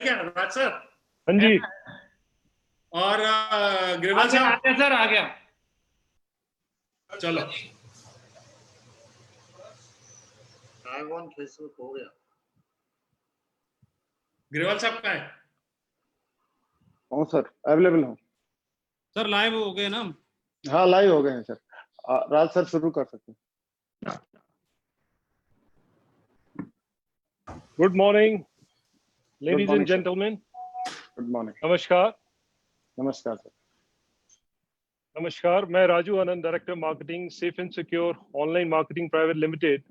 क्या राज सर? हाँ जी। और ग्रेवाल साहब? आ गया सर, आ गया। चलो फेसबुक हो गया। ग्रेवाल साहब कहाँ है? हाँ सर, अवेलेबल हूँ। सर लाइव हो गए ना? हाँ लाइव हो गए हैं सर। राज सर शुरू कर सकते हैं। Good morning ladies and gentleman. Good morning. नमस्कार। नमस्कार सर। नमस्कार, मैं Raju Anand, director marketing, safe and secure online marketing private limited.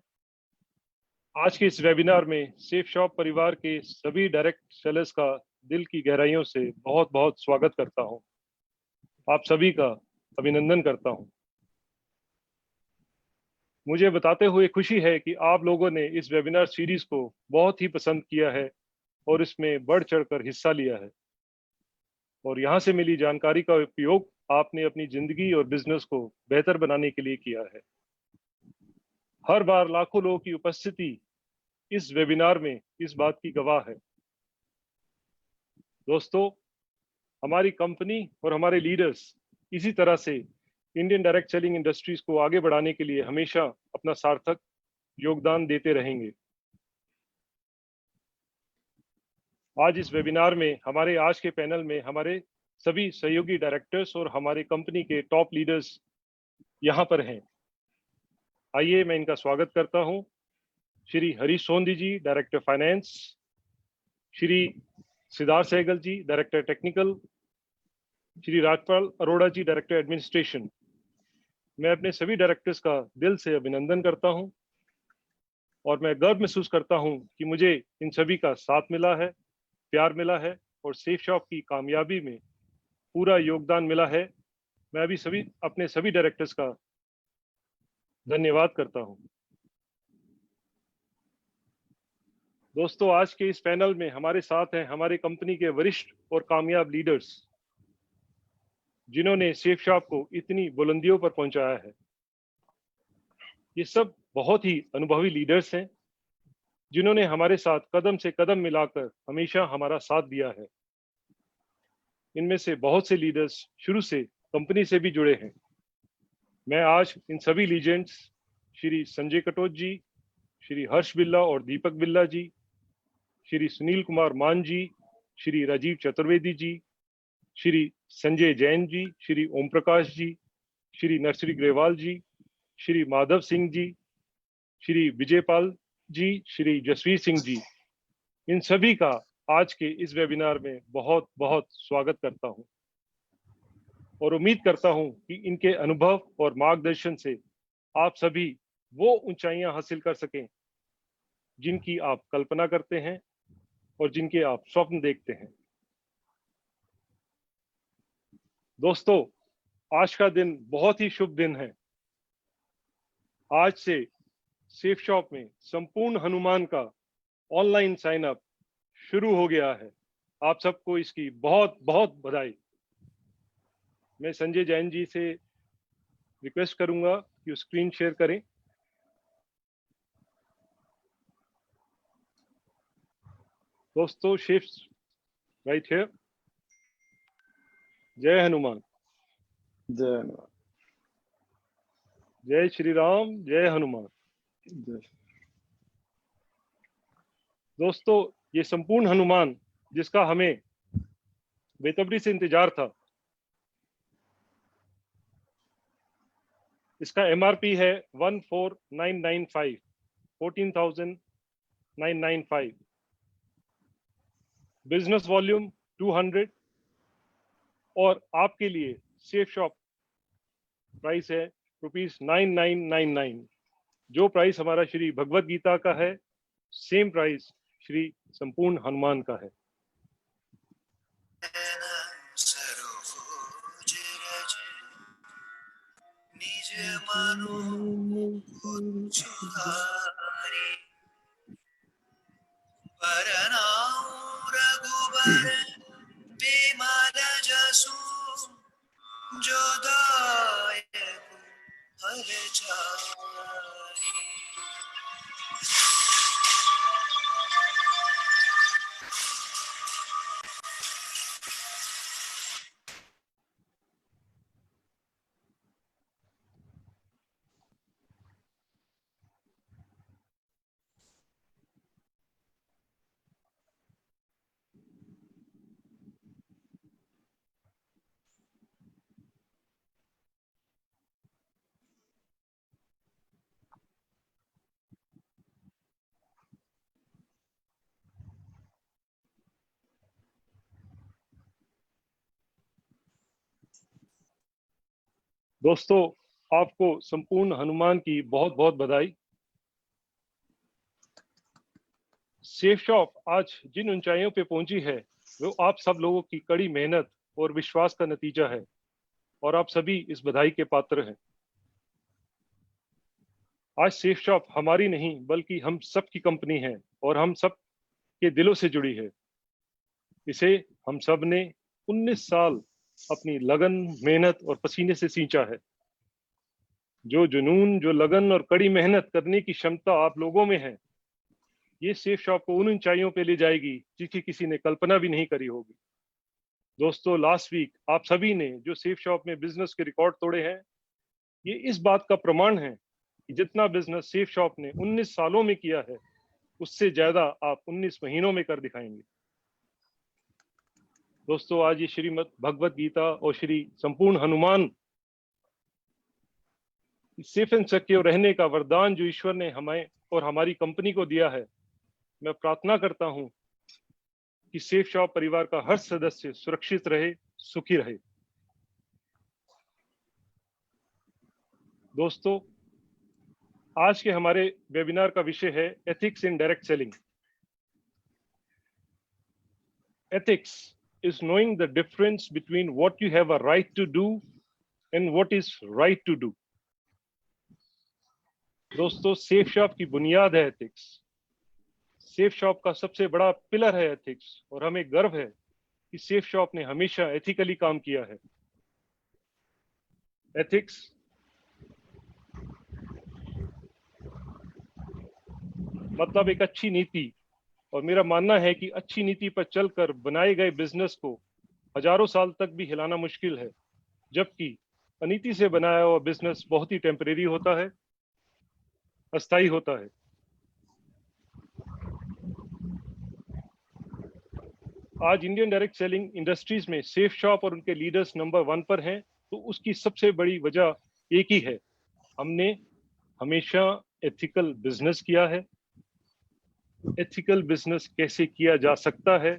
आज के इस वेबिनार में सेफ शॉप परिवार के सभी डायरेक्ट सेलर्स का दिल की गहराइयों से बहुत बहुत स्वागत करता हूं। आप सभी का अभिनंदन करता हूं। मुझे बताते हुए खुशी है कि आप लोगों ने इस वेबिनार सीरीज को बहुत ही पसंद किया है और इसमें बढ़ चढ़कर हिस्सा लिया है, और यहाँ से मिली जानकारी का उपयोग आपने अपनी जिंदगी और बिजनेस को बेहतर बनाने के लिए किया है। हर बार लाखों लोगों की उपस्थिति इस वेबिनार में इस बात की गवाह है। दोस्तों, हमारी कंपनी और हमारे लीडर्स इसी तरह से इंडियन डायरेक्ट सेलिंग इंडस्ट्रीज को आगे बढ़ाने के लिए हमेशा अपना सार्थक योगदान देते रहेंगे। आज इस वेबिनार में हमारे आज के पैनल में हमारे सभी सहयोगी डायरेक्टर्स और हमारे कंपनी के टॉप लीडर्स यहाँ पर हैं। आइए मैं इनका स्वागत करता हूँ। श्री हरीश सोंधी जी, डायरेक्टर फाइनेंस, श्री सिद्धार्थ सहगल जी, डायरेक्टर टेक्निकल, श्री राजपाल अरोड़ा जी, डायरेक्टर एडमिनिस्ट्रेशन। मैं अपने सभी डायरेक्टर्स का दिल से अभिनंदन करता हूं और मैं गर्व महसूस करता हूं कि मुझे इन सभी का साथ मिला है, प्यार मिला है और सेफ शॉप की कामयाबी में पूरा योगदान मिला है। मैं अभी अपने सभी डायरेक्टर्स का धन्यवाद करता हूं। दोस्तों, आज के इस पैनल में हमारे साथ हैं हमारे कंपनी के वरिष्ठ और कामयाब लीडर्स, जिन्होंने सेफ शॉप को इतनी बुलंदियों पर पहुंचाया है। ये सब बहुत ही अनुभवी लीडर्स हैं, जिन्होंने हमारे साथ कदम से कदम मिलाकर हमेशा हमारा साथ दिया है। इनमें से बहुत से लीडर्स शुरू से कंपनी से भी जुड़े हैं। मैं आज इन सभी लीजेंड्स श्री संजय कटोच जी, श्री हर्ष बिल्ला और दीपक बिल्ला जी, श्री सुनील कुमार मान जी, श्री राजीव चतुर्वेदी जी, श्री संजय जैन जी, श्री ओम प्रकाश जी, श्री नरसरी ग्रेवाल जी, श्री माधव सिंह जी, श्री विजयपाल जी, श्री जसवीर सिंह जी, इन सभी का आज के इस वेबिनार में बहुत बहुत स्वागत करता हूं और उम्मीद करता हूं कि इनके अनुभव और मार्गदर्शन से आप सभी वो ऊंचाइयां हासिल कर सकें जिनकी आप कल्पना करते हैं और जिनके आप स्वप्न देखते हैं। दोस्तों, आज का दिन बहुत ही शुभ दिन है। आज से सेफ शॉप में संपूर्ण हनुमान का ऑनलाइन साइन अप शुरू हो गया है। आप सबको इसकी बहुत बहुत बधाई। मैं संजय जैन जी से रिक्वेस्ट करूंगा कि स्क्रीन शेयर करें। दोस्तों, शिफ्ट राइट हियर। जय हनुमान। जय हनुमान। जय श्री राम, जय हनुमान। जय। दोस्तों, ये संपूर्ण हनुमान जिसका हमें बेसब्री से इंतजार था, इसका एमआरपी है 14,995, 14,995। बिजनेस वॉल्यूम 200 और आपके लिए सेफ शॉप प्राइस है ₹9999। जो प्राइस हमारा श्री भगवत गीता का है, सेम प्राइस श्री संपूर्ण हनुमान का है। दोस्तों, आपको संपूर्ण हनुमान की बहुत बहुत बधाई। सेफ शॉप आज जिन ऊंचाइयों पे पहुंची है वो आप सब लोगों की कड़ी मेहनत और विश्वास का नतीजा है और आप सभी इस बधाई के पात्र हैं। आज सेफ शॉप हमारी नहीं बल्कि हम सब की कंपनी है और हम सब के दिलों से जुड़ी है। इसे हम सब ने 19 साल अपनी लगन, मेहनत और पसीने से सींचा है। जो जुनून, जो लगन और कड़ी मेहनत करने की क्षमता आप लोगों में है, ये सेफ शॉप को उन ऊंचाइयों पे ले जाएगी जिसकी किसी ने कल्पना भी नहीं करी होगी। दोस्तों, लास्ट वीक आप सभी ने जो सेफ शॉप में बिजनेस के रिकॉर्ड तोड़े हैं, ये इस बात का प्रमाण है कि जितना बिजनेस सेफ शॉप ने 19 सालों में किया है, उससे ज्यादा आप 19 महीनों में कर दिखाएंगे। दोस्तों, आज ये श्रीमद् भगवत गीता और श्री संपूर्ण हनुमान सेफ एंड सिक्योर रहने का वरदान जो ईश्वर ने हमें और हमारी कंपनी को दिया है, मैं प्रार्थना करता हूं कि सेफ शॉप परिवार का हर सदस्य सुरक्षित रहे, सुखी रहे। दोस्तों, आज के हमारे वेबिनार का विषय है ethics in direct selling. Ethics is knowing the difference between what you have a right to do and what is right to do. दोस्तों, सेफ शॉप की बुनियाद है एथिक्स। सेफ शॉप का सबसे बड़ा पिलर है एथिक्स और हमें गर्व है कि सेफ शॉप ने हमेशा एथिकली काम किया है। एथिक्स मतलब एक अच्छी नीति, और मेरा मानना है कि अच्छी नीति पर चलकर बनाए गए बिजनेस को हजारों साल तक भी हिलाना मुश्किल है, जबकि अनीति से बनाया हुआ बिजनेस बहुत ही टेम्परेरी होता है, अस्थायी होता है। आज इंडियन डायरेक्ट सेलिंग इंडस्ट्रीज में सेफ शॉप और उनके लीडर्स नंबर 1 पर हैं, तो उसकी सबसे बड़ी वजह एक ही है, हमने हमेशा एथिकल बिजनेस किया है। एथिकल बिजनेस कैसे किया जा सकता है,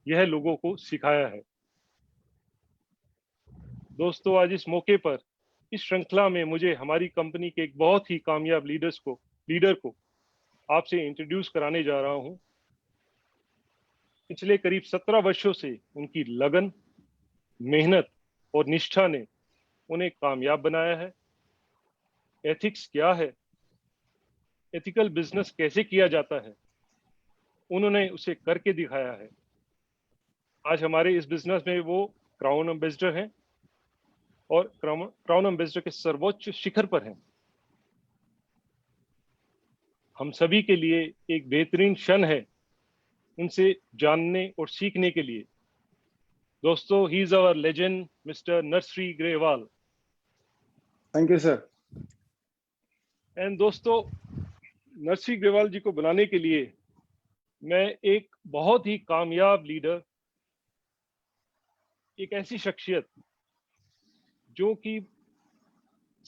यह लोगों को सिखाया है। दोस्तों, आज इस मौके पर इस श्रृंखला में मुझे हमारी कंपनी के एक बहुत ही कामयाब लीडर को आपसे इंट्रोड्यूस कराने जा रहा हूं। पिछले करीब 17 वर्षों से उनकी लगन, मेहनत और निष्ठा ने उन्हें कामयाब बनाया है। एथिक्स क्या है, एथिकल बिजनेस कैसे किया जाता है, उन्होंने उसे करके दिखाया है। आज हमारे इस बिजनेस में वो क्राउन एम्बेसडर हैं और क्राउन एम्बेसडर के सर्वोच्च शिखर पर हैं। हम सभी के लिए एक बेहतरीन क्षण है उनसे जानने और सीखने के लिए। दोस्तों, he is our legend mister Narshri Grewal. Thank you sir. And दोस्तों, नरश्री ग्रेवाल जी को बुलाने के लिए मैं एक बहुत ही कामयाब लीडर, एक ऐसी शख्सियत जो कि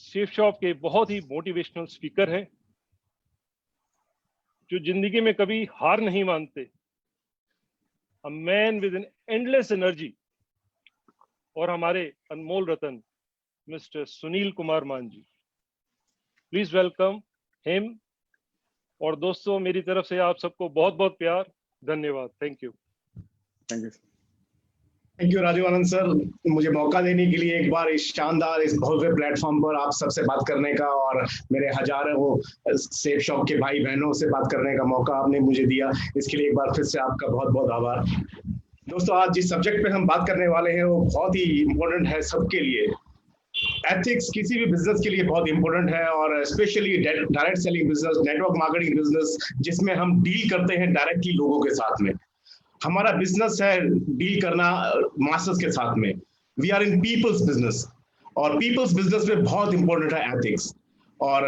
सेफ शॉप के बहुत ही मोटिवेशनल स्पीकर हैं, जो जिंदगी में कभी हार नहीं मानते, a man with an endless energy, और हमारे अनमोल रतन मिस्टर सुनील कुमार मान जी। Please welcome him. और दोस्तों, मेरी तरफ से आप सबको बहुत बहुत प्यार, धन्यवाद। Thank you. Thank you. Thank you Rajiv Anand sir, मुझे मौका देने के लिए एक बार इस शानदार, इस भव्य प्लेटफॉर्म पर आप सबसे बात करने का और मेरे हजारों सेफ शॉप के भाई बहनों से बात करने का मौका आपने मुझे दिया, इसके लिए एक बार फिर से आपका बहुत बहुत आभार। दोस्तों, आज जिस सब्जेक्ट पे हम बात करने वाले हैं वो बहुत ही इम्पोर्टेंट है सबके लिए। एथिक्स किसी भी बिजनेस के लिए बहुत इंपॉर्टेंट है, और specially direct selling business, network marketing business, जिसमें हम डील करते हैं डायरेक्टली लोगों के साथ में। हमारा बिजनेस है डील करना मासेस के साथ में। We are in people's business, और पीपल्स बिजनेस में बहुत इंपॉर्टेंट है एथिक्स। और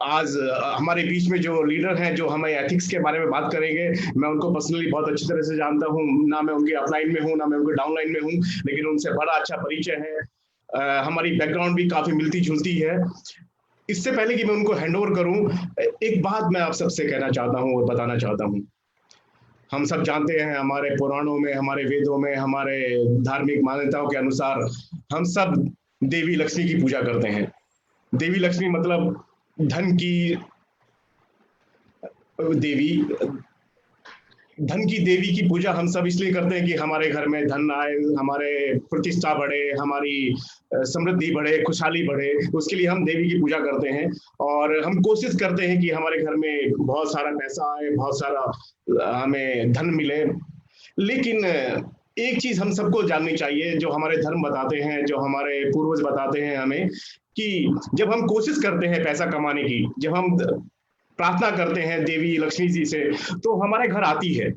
आज हमारे बीच में जो लीडर हैं जो हमें एथिक्स के बारे में बात करेंगे, मैं उनको पर्सनली बहुत अच्छी तरह से जानता हूँ। ना मैं उनकी अपलाइन में हूँ, ना मैं उनके डाउनलाइन में हूँ, लेकिन उनसे बड़ा अच्छा परिचय है। हमारी बैकग्राउंड भी काफी मिलती जुलती है। इससे पहले कि मैं उनको हैंडओवर करूं, एक बात मैं आप सबसे कहना चाहता हूं और बताना चाहता हूं। हम सब जानते हैं, हमारे पुराणों में, हमारे वेदों में, हमारे धार्मिक मान्यताओं के अनुसार हम सब देवी लक्ष्मी की पूजा करते हैं। देवी लक्ष्मी मतलब धन की देवी, धन की देवी की पूजा हम सब इसलिए करते हैं कि हमारे घर में धन आए, हमारे प्रतिष्ठा बढ़े, हमारी समृद्धि बढ़े, खुशहाली बढ़े, उसके लिए हम देवी की पूजा करते हैं। और हम कोशिश करते हैं कि हमारे घर में बहुत सारा पैसा आए, बहुत सारा हमें धन मिले। लेकिन एक चीज हम सबको जाननी चाहिए, जो हमारे धर्म बताते हैं, जो हमारे पूर्वज बताते हैं हमें, कि जब हम कोशिश करते हैं पैसा कमाने की, जब हम प्रार्थना करते हैं देवी लक्ष्मी जी से, तो हमारे घर आती है।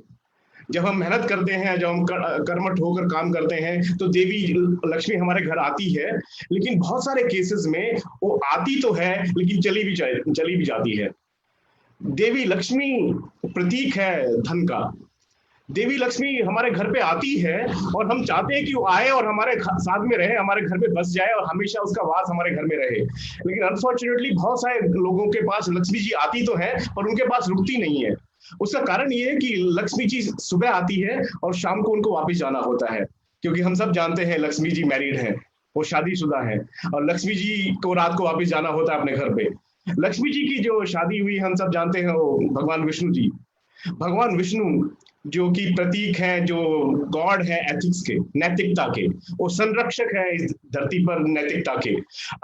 जब हम मेहनत करते हैं, जब हम कर्मठ होकर काम करते हैं, तो देवी लक्ष्मी हमारे घर आती है। लेकिन बहुत सारे केसेस में वो आती तो है, लेकिन चली भी जाती है। देवी लक्ष्मी प्रतीक है धन का। देवी लक्ष्मी हमारे घर पे आती है और हम चाहते हैं कि वो आए और हमारे साथ में रहे, हमारे घर पे बस जाए और हमेशा उसका वास हमारे घर में रहे। लेकिन अनफॉर्चुनेटली बहुत सारे लोगों के पास लक्ष्मी जी आती तो है, पर उनके पास रुकती नहीं है। उसका कारण ये है कि लक्ष्मी जी सुबह आती है और शाम को उनको वापस जाना होता है, क्योंकि हम सब जानते हैं लक्ष्मी जी मैरिड है, वो शादीशुदा है, और लक्ष्मी जी को रात को वापस जाना होता है अपने घर पे। लक्ष्मी जी की जो शादी हुई हम सब जानते हैं, वो भगवान विष्णु जी, भगवान विष्णु जो कि प्रतीक है, जो गॉड है एथिक्स के, नैतिकता के, वो संरक्षक है इस धरती पर नैतिकता के।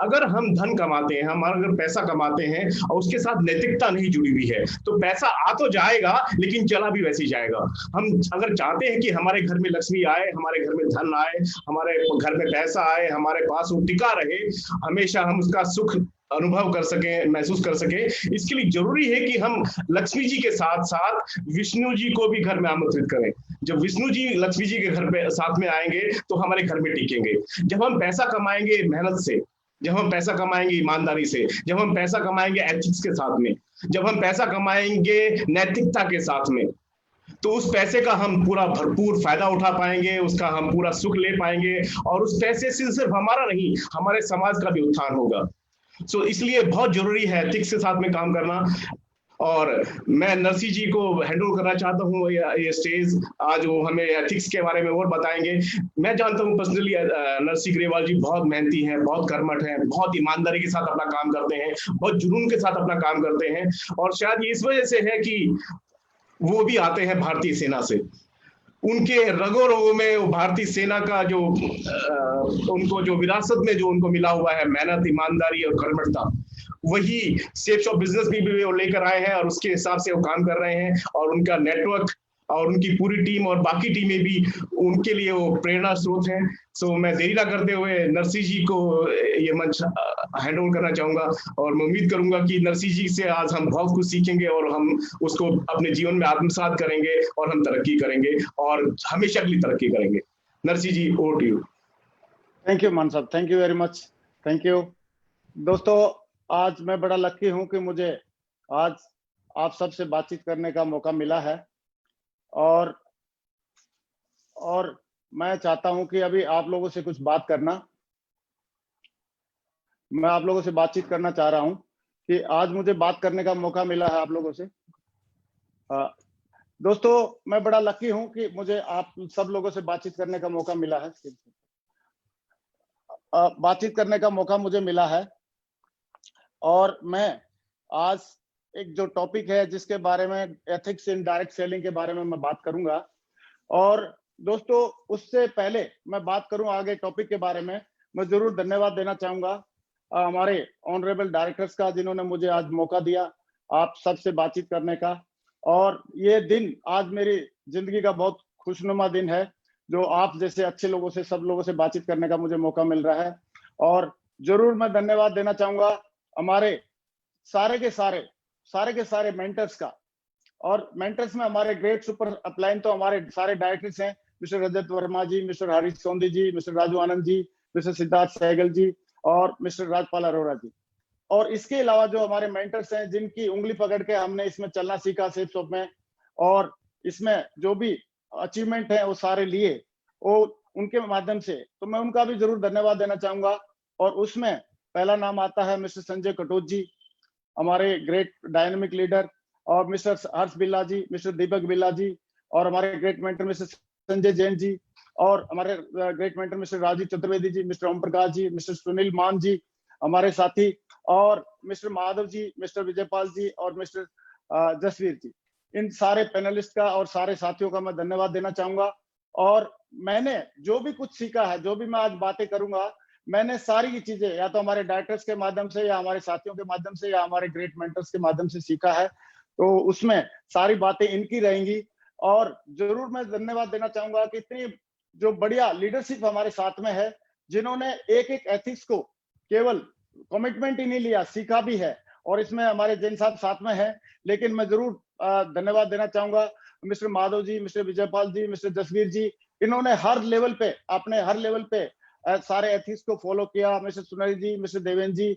अगर हम धन कमाते हैं, हम अगर पैसा कमाते हैं और उसके साथ नैतिकता नहीं जुड़ी हुई है, तो पैसा आ तो जाएगा लेकिन चला भी वैसे ही जाएगा। हम अगर चाहते हैं कि हमारे घर में लक्ष्मी आए, हमारे घर में धन आए, हमारे घर में पैसा आए, हमारे पास वो टिका रहे, हमेशा हम उसका सुख अनुभव कर सके, महसूस कर सके, इसके लिए जरूरी है कि हम लक्ष्मी जी के साथ साथ विष्णु जी को भी घर में आमंत्रित करें। जब विष्णु जी लक्ष्मी जी के घर पे साथ में आएंगे तो हमारे घर में टिकेंगे। जब हम पैसा कमाएंगे मेहनत से, जब हम पैसा कमाएंगे ईमानदारी से, जब हम पैसा कमाएंगे एथिक्स के साथ में, जब हम पैसा कमाएंगे नैतिकता के साथ में, तो उस पैसे का हम पूरा भरपूर फायदा उठा पाएंगे, उसका हम पूरा सुख ले पाएंगे, और उस पैसे से सिर्फ हमारा नहीं, हमारे समाज का भी उत्थान होगा। इसलिए बहुत जरूरी है एथिक्स के साथ में काम करना। और मैं नरसी जी को हैंडल करना चाहता हूँ ये स्टेज, आज वो हमें एथिक्स के बारे में और बताएंगे। मैं जानता हूँ पर्सनली नरसी ग्रेवाल जी बहुत मेहनती हैं, बहुत कर्मठ हैं, बहुत ईमानदारी के साथ अपना काम करते हैं, बहुत जुनून के साथ अपना काम करते हैं, और शायद ये इस वजह से है कि वो भी आते हैं भारतीय सेना से। उनके रगों रगों में भारतीय सेना का जो उनको जो विरासत में जो उनको मिला हुआ है मेहनत, ईमानदारी और कर्मठता, वही सेफ शॉप बिजनेस भी वो लेकर आए हैं और उसके हिसाब से वो काम कर रहे हैं। और उनका नेटवर्क और उनकी पूरी टीम और बाकी टीमें भी उनके लिए वो प्रेरणा स्रोत हैं। सो मैं देरी ना करते हुए नरसी जी को ये मंच हैंड ओवर करना चाहूंगा, और मैं उम्मीद करूंगा कि नरसी जी से आज हम बहुत कुछ सीखेंगे और हम उसको अपने जीवन में आत्मसात करेंगे और हम तरक्की करेंगे और हमेशा के लिए तरक्की करेंगे। Narsi ji, over to you. Thank you Maan साहब, thank you very much, thank you. दोस्तों, आज मैं बड़ा लकी हूं कि मुझे आज आप सबसे बातचीत करने का मौका मिला है, और मैं चाहता हूं कि अभी आप लोगों से कुछ बात करना, मैं आप लोगों से बातचीत करना चाह रहा हूं कि आज मुझे बात करने का मौका मिला है आप लोगों से। दोस्तों, मैं बड़ा लकी हूं कि मुझे आप सब लोगों से बातचीत करने का मौका मिला है, बातचीत करने का मौका मुझे मिला है। और मैं आज एक जो टॉपिक है जिसके बारे में एथिक्स इन डायरेक्ट सेलिंग के बारे में मैं बात करूंगा। और दोस्तों, उससे पहले मैं बात करूं आगे टॉपिक के बारे में, मैं जरूर धन्यवाद देना चाहूंगा हमारे ऑनरेबल डायरेक्टर्स का, जिन्होंने मुझे आज मौका दिया आप सबसे बातचीत करने का। और ये दिन आज मेरी जिंदगी का बहुत खुशनुमा दिन है, जो आप जैसे अच्छे लोगों से, सब लोगों से बातचीत करने का मुझे मौका मिल रहा है। और जरूर मैं धन्यवाद देना चाहूंगा हमारे सारे के सारे मेंटर्स का। और मेंटर्स में हमारे ग्रेट सुपर अपलाइन तो हमारे सारे डायरेक्टर्स हैं, मिस्टर रजत वर्मा जी, मिस्टर हरीश सोंदी जी, मिस्टर राजू आनंद जी, मिस्टर सिद्धार्थ सहगल जी और मिस्टर राजपाल अरोड़ा जी। और इसके अलावा जो हमारे मेंटर्स हैं, जिनकी उंगली पकड़ के हमने इसमें चलना सीखा सेफ शॉप में, और इसमें जो भी अचीवमेंट है वो सारे लिए वो उनके माध्यम से, तो मैं उनका भी जरूर धन्यवाद देना चाहूंगा। और उसमें पहला नाम आता है मिस्टर संजय कटोच जी, हमारे ग्रेट डायनेमिक लीडर, और मिस्टर हर्ष बिल्ला जी, मिस्टर दीपक बिल्ला जी, और हमारे great mentor mister Sanjay Jain ji, और हमारे great mentor mister Rajiv Chaturvedi ji, mister Om Prakash ji, mister Sunil Maan ji हमारे साथी, और मिस्टर माधव जी, मिस्टर विजयपाल जी और मिस्टर जसवीर जी, इन सारे पैनलिस्ट का और सारे साथियों का मैं धन्यवाद देना चाहूंगा। और मैंने जो भी कुछ सीखा है, जो भी मैं आज बातें करूंगा, मैंने सारी की चीजें या तो हमारे डायरेक्टर्स के माध्यम से या हमारे साथियों के माध्यम से या हमारे ग्रेट मेंटर्स के माध्यम से सीखा है, तो उसमें सारी बातें इनकी रहेंगी। और जरूर मैं धन्यवाद देना चाहूंगा कि इतनी जो बढ़िया लीडरशिप हमारे साथ में है, जिन्होंने एक एक एथिक्स को केवल कमिटमेंट ही नहीं लिया, सीखा भी है। और इसमें हमारे जैन साहब साथ में है, लेकिन मैं जरूर धन्यवाद देना चाहूंगा मिस्टर माधव जी, मिस्टर विजयपाल जी, मिस्टर जसवीर जी, इन्होंने हर लेवल पे, अपने हर लेवल पे सारे एथिक्स को फॉलो किया। मिस्टर सुनील जी, मिस्टर देवेंद्र जी,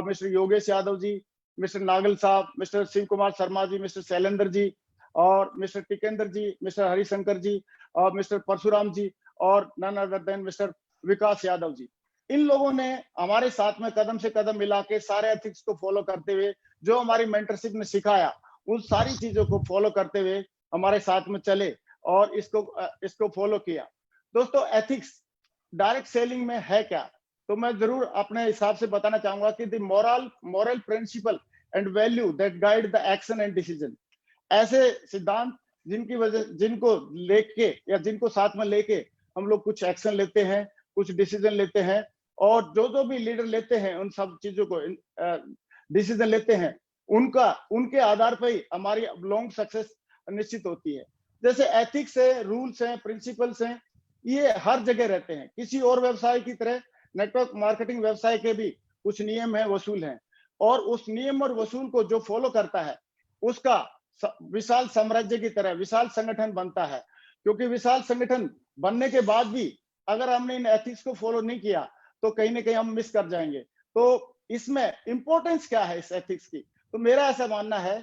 मिस्टर योगेश यादव जी, मिस्टर नागल साहब, मिस्टर शिव कुमार शर्मा जी, मिस्टर शैलेंद्र जी और मिस्टर टिकेंद्र जी, मिस्टर हरिशंकर जी और मिस्टर परशुराम जी और नन अदर देन मिस्टर विकास यादव जी, इन लोगों ने हमारे साथ में कदम से कदम मिला के सारे एथिक्स को फॉलो करते हुए, जो हमारी मेंटरशिप ने सिखाया, उन सारी चीजों को फॉलो करते हुए हमारे साथ में चले और इसको फॉलो किया। दोस्तों, एथिक्स डायरेक्ट सेलिंग में है क्या, तो मैं जरूर अपने हिसाब से बताना चाहूंगा कि the moral principle and value that guide the action and decision, ऐसे सिद्धांत जिनको लेके या जिनको साथ में लेके हम लोग कुछ एक्शन लेते हैं, कुछ डिसीजन लेते हैं, और जो भी लीडर लेते हैं उन सब चीजों को डिसीजन लेते हैं, उनके आधार पर ही हमारी लॉन्ग सक्सेस निश्चित होती है। जैसे एथिक्स है, रूल्स हैं, प्रिंसिपल्स हैं, ये हर जगह रहते हैं। किसी और व्यवसाय की तरह नेटवर्क मार्केटिंग व्यवसाय के भी कुछ नियम है, वसूल हैं, और उस नियम और वसूल को जो फॉलो करता है उसका विशाल साम्राज्य की तरह विशाल संगठन बनता है। क्योंकि विशाल संगठन बनने के बाद भी अगर हमने इन एथिक्स को फॉलो नहीं किया तो कहीं ना कहीं हम मिस कर जाएंगे। तो इसमें इंपॉर्टेंस क्या है इस एथिक्स की, तो मेरा ऐसा मानना है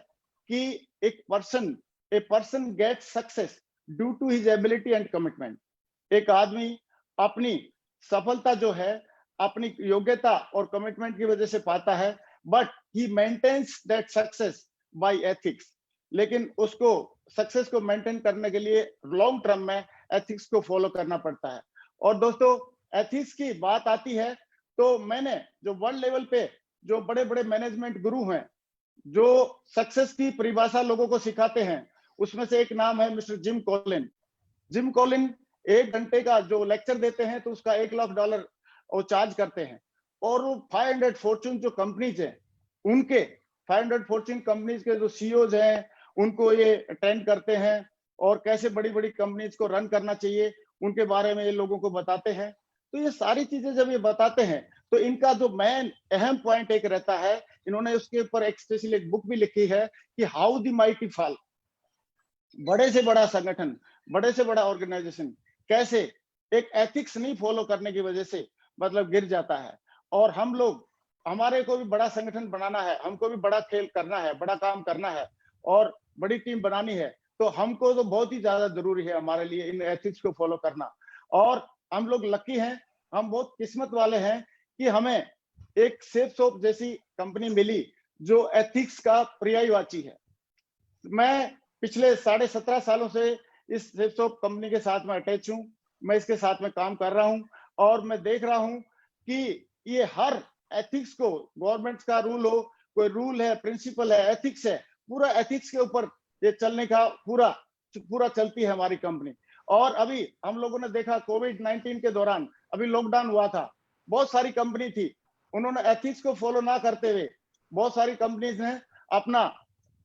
कि a person get success due to his ability and commitment. एक आदमी अपनी सफलता जो है अपनी योग्यता और कमिटमेंट की वजह से पाता है, but he maintains that success by ethics. लेकिन उसको सक्सेस को मेंटेन करने के लिए लॉन्ग टर्म में एथिक्स को फॉलो करना पड़ता है। और दोस्तों, एथिक्स की बात आती है तो मैंने जो वर्ल्ड लेवल पे जो बड़े बड़े मैनेजमेंट गुरु हैं, जो सक्सेस की परिभाषा लोगों को सिखाते हैं, उसमें से एक नाम है mister gym Colin. Gym Colin 1 घंटे का जो लेक्चर देते हैं तो उसका $1 लाख वो चार्ज करते हैं। और वो 500 फॉर्चून जो कंपनीज हैं, उनके 500 फॉर्चून कंपनीज के जो सीईओज हैं, उनको ये अटेंड करते हैं और कैसे बड़ी बड़ी कंपनीज को रन करना चाहिए उनके बारे में ये लोगों को बताते हैं। तो ये सारी चीजें जब ये बताते हैं तो इनका जो मेन अहम पॉइंट एक रहता है, इन्होंने उसके ऊपर एक स्पेशल एक बुक भी लिखी है कि हाउ द माइटी फॉल। बड़े से बड़ा संगठन, बड़े से बड़ा ऑर्गेनाइजेशन कैसे एक एथिक्स नहीं फॉलो करने की वजह से मतलब गिर जाता है। और हम लोग, हमारे को भी बड़ा संगठन बनाना है, हमको भी बड़ा खेल करना है, बड़ा काम करना है और बड़ी टीम बनानी है, तो हमको तो बहुत ही ज्यादा जरूरी है हमारे लिए इन एथिक्स को फॉलो करना। और हम लोग लकी हैं, हम बहुत किस्मत वाले हैं कि हमें एक सेफ शॉप जैसी कंपनी मिली जो एथिक्स का पर्यायवाची है। मैं पिछले 17.5 सालों से इस सेफ शॉप कंपनी के साथ में अटैच हूं, मैं इसके साथ में काम कर रहा हूं और मैं देख रहा हूं कि ये हर एथिक्स को, गवर्नमेंट का रूल हो, कोई रूल है, प्रिंसिपल है, एथिक्स है, पूरा एथिक्स के ऊपर ये चलने का पूरा चलती है हमारी कंपनी। और अभी हम लोगों ने देखा कोविड-19 के दौरान, अभी लॉकडाउन हुआ था, बहुत सारी कंपनी थी, उन्होंने एथिक्स को फॉलो ना करते हुए बहुत सारी कंपनीज ने अपना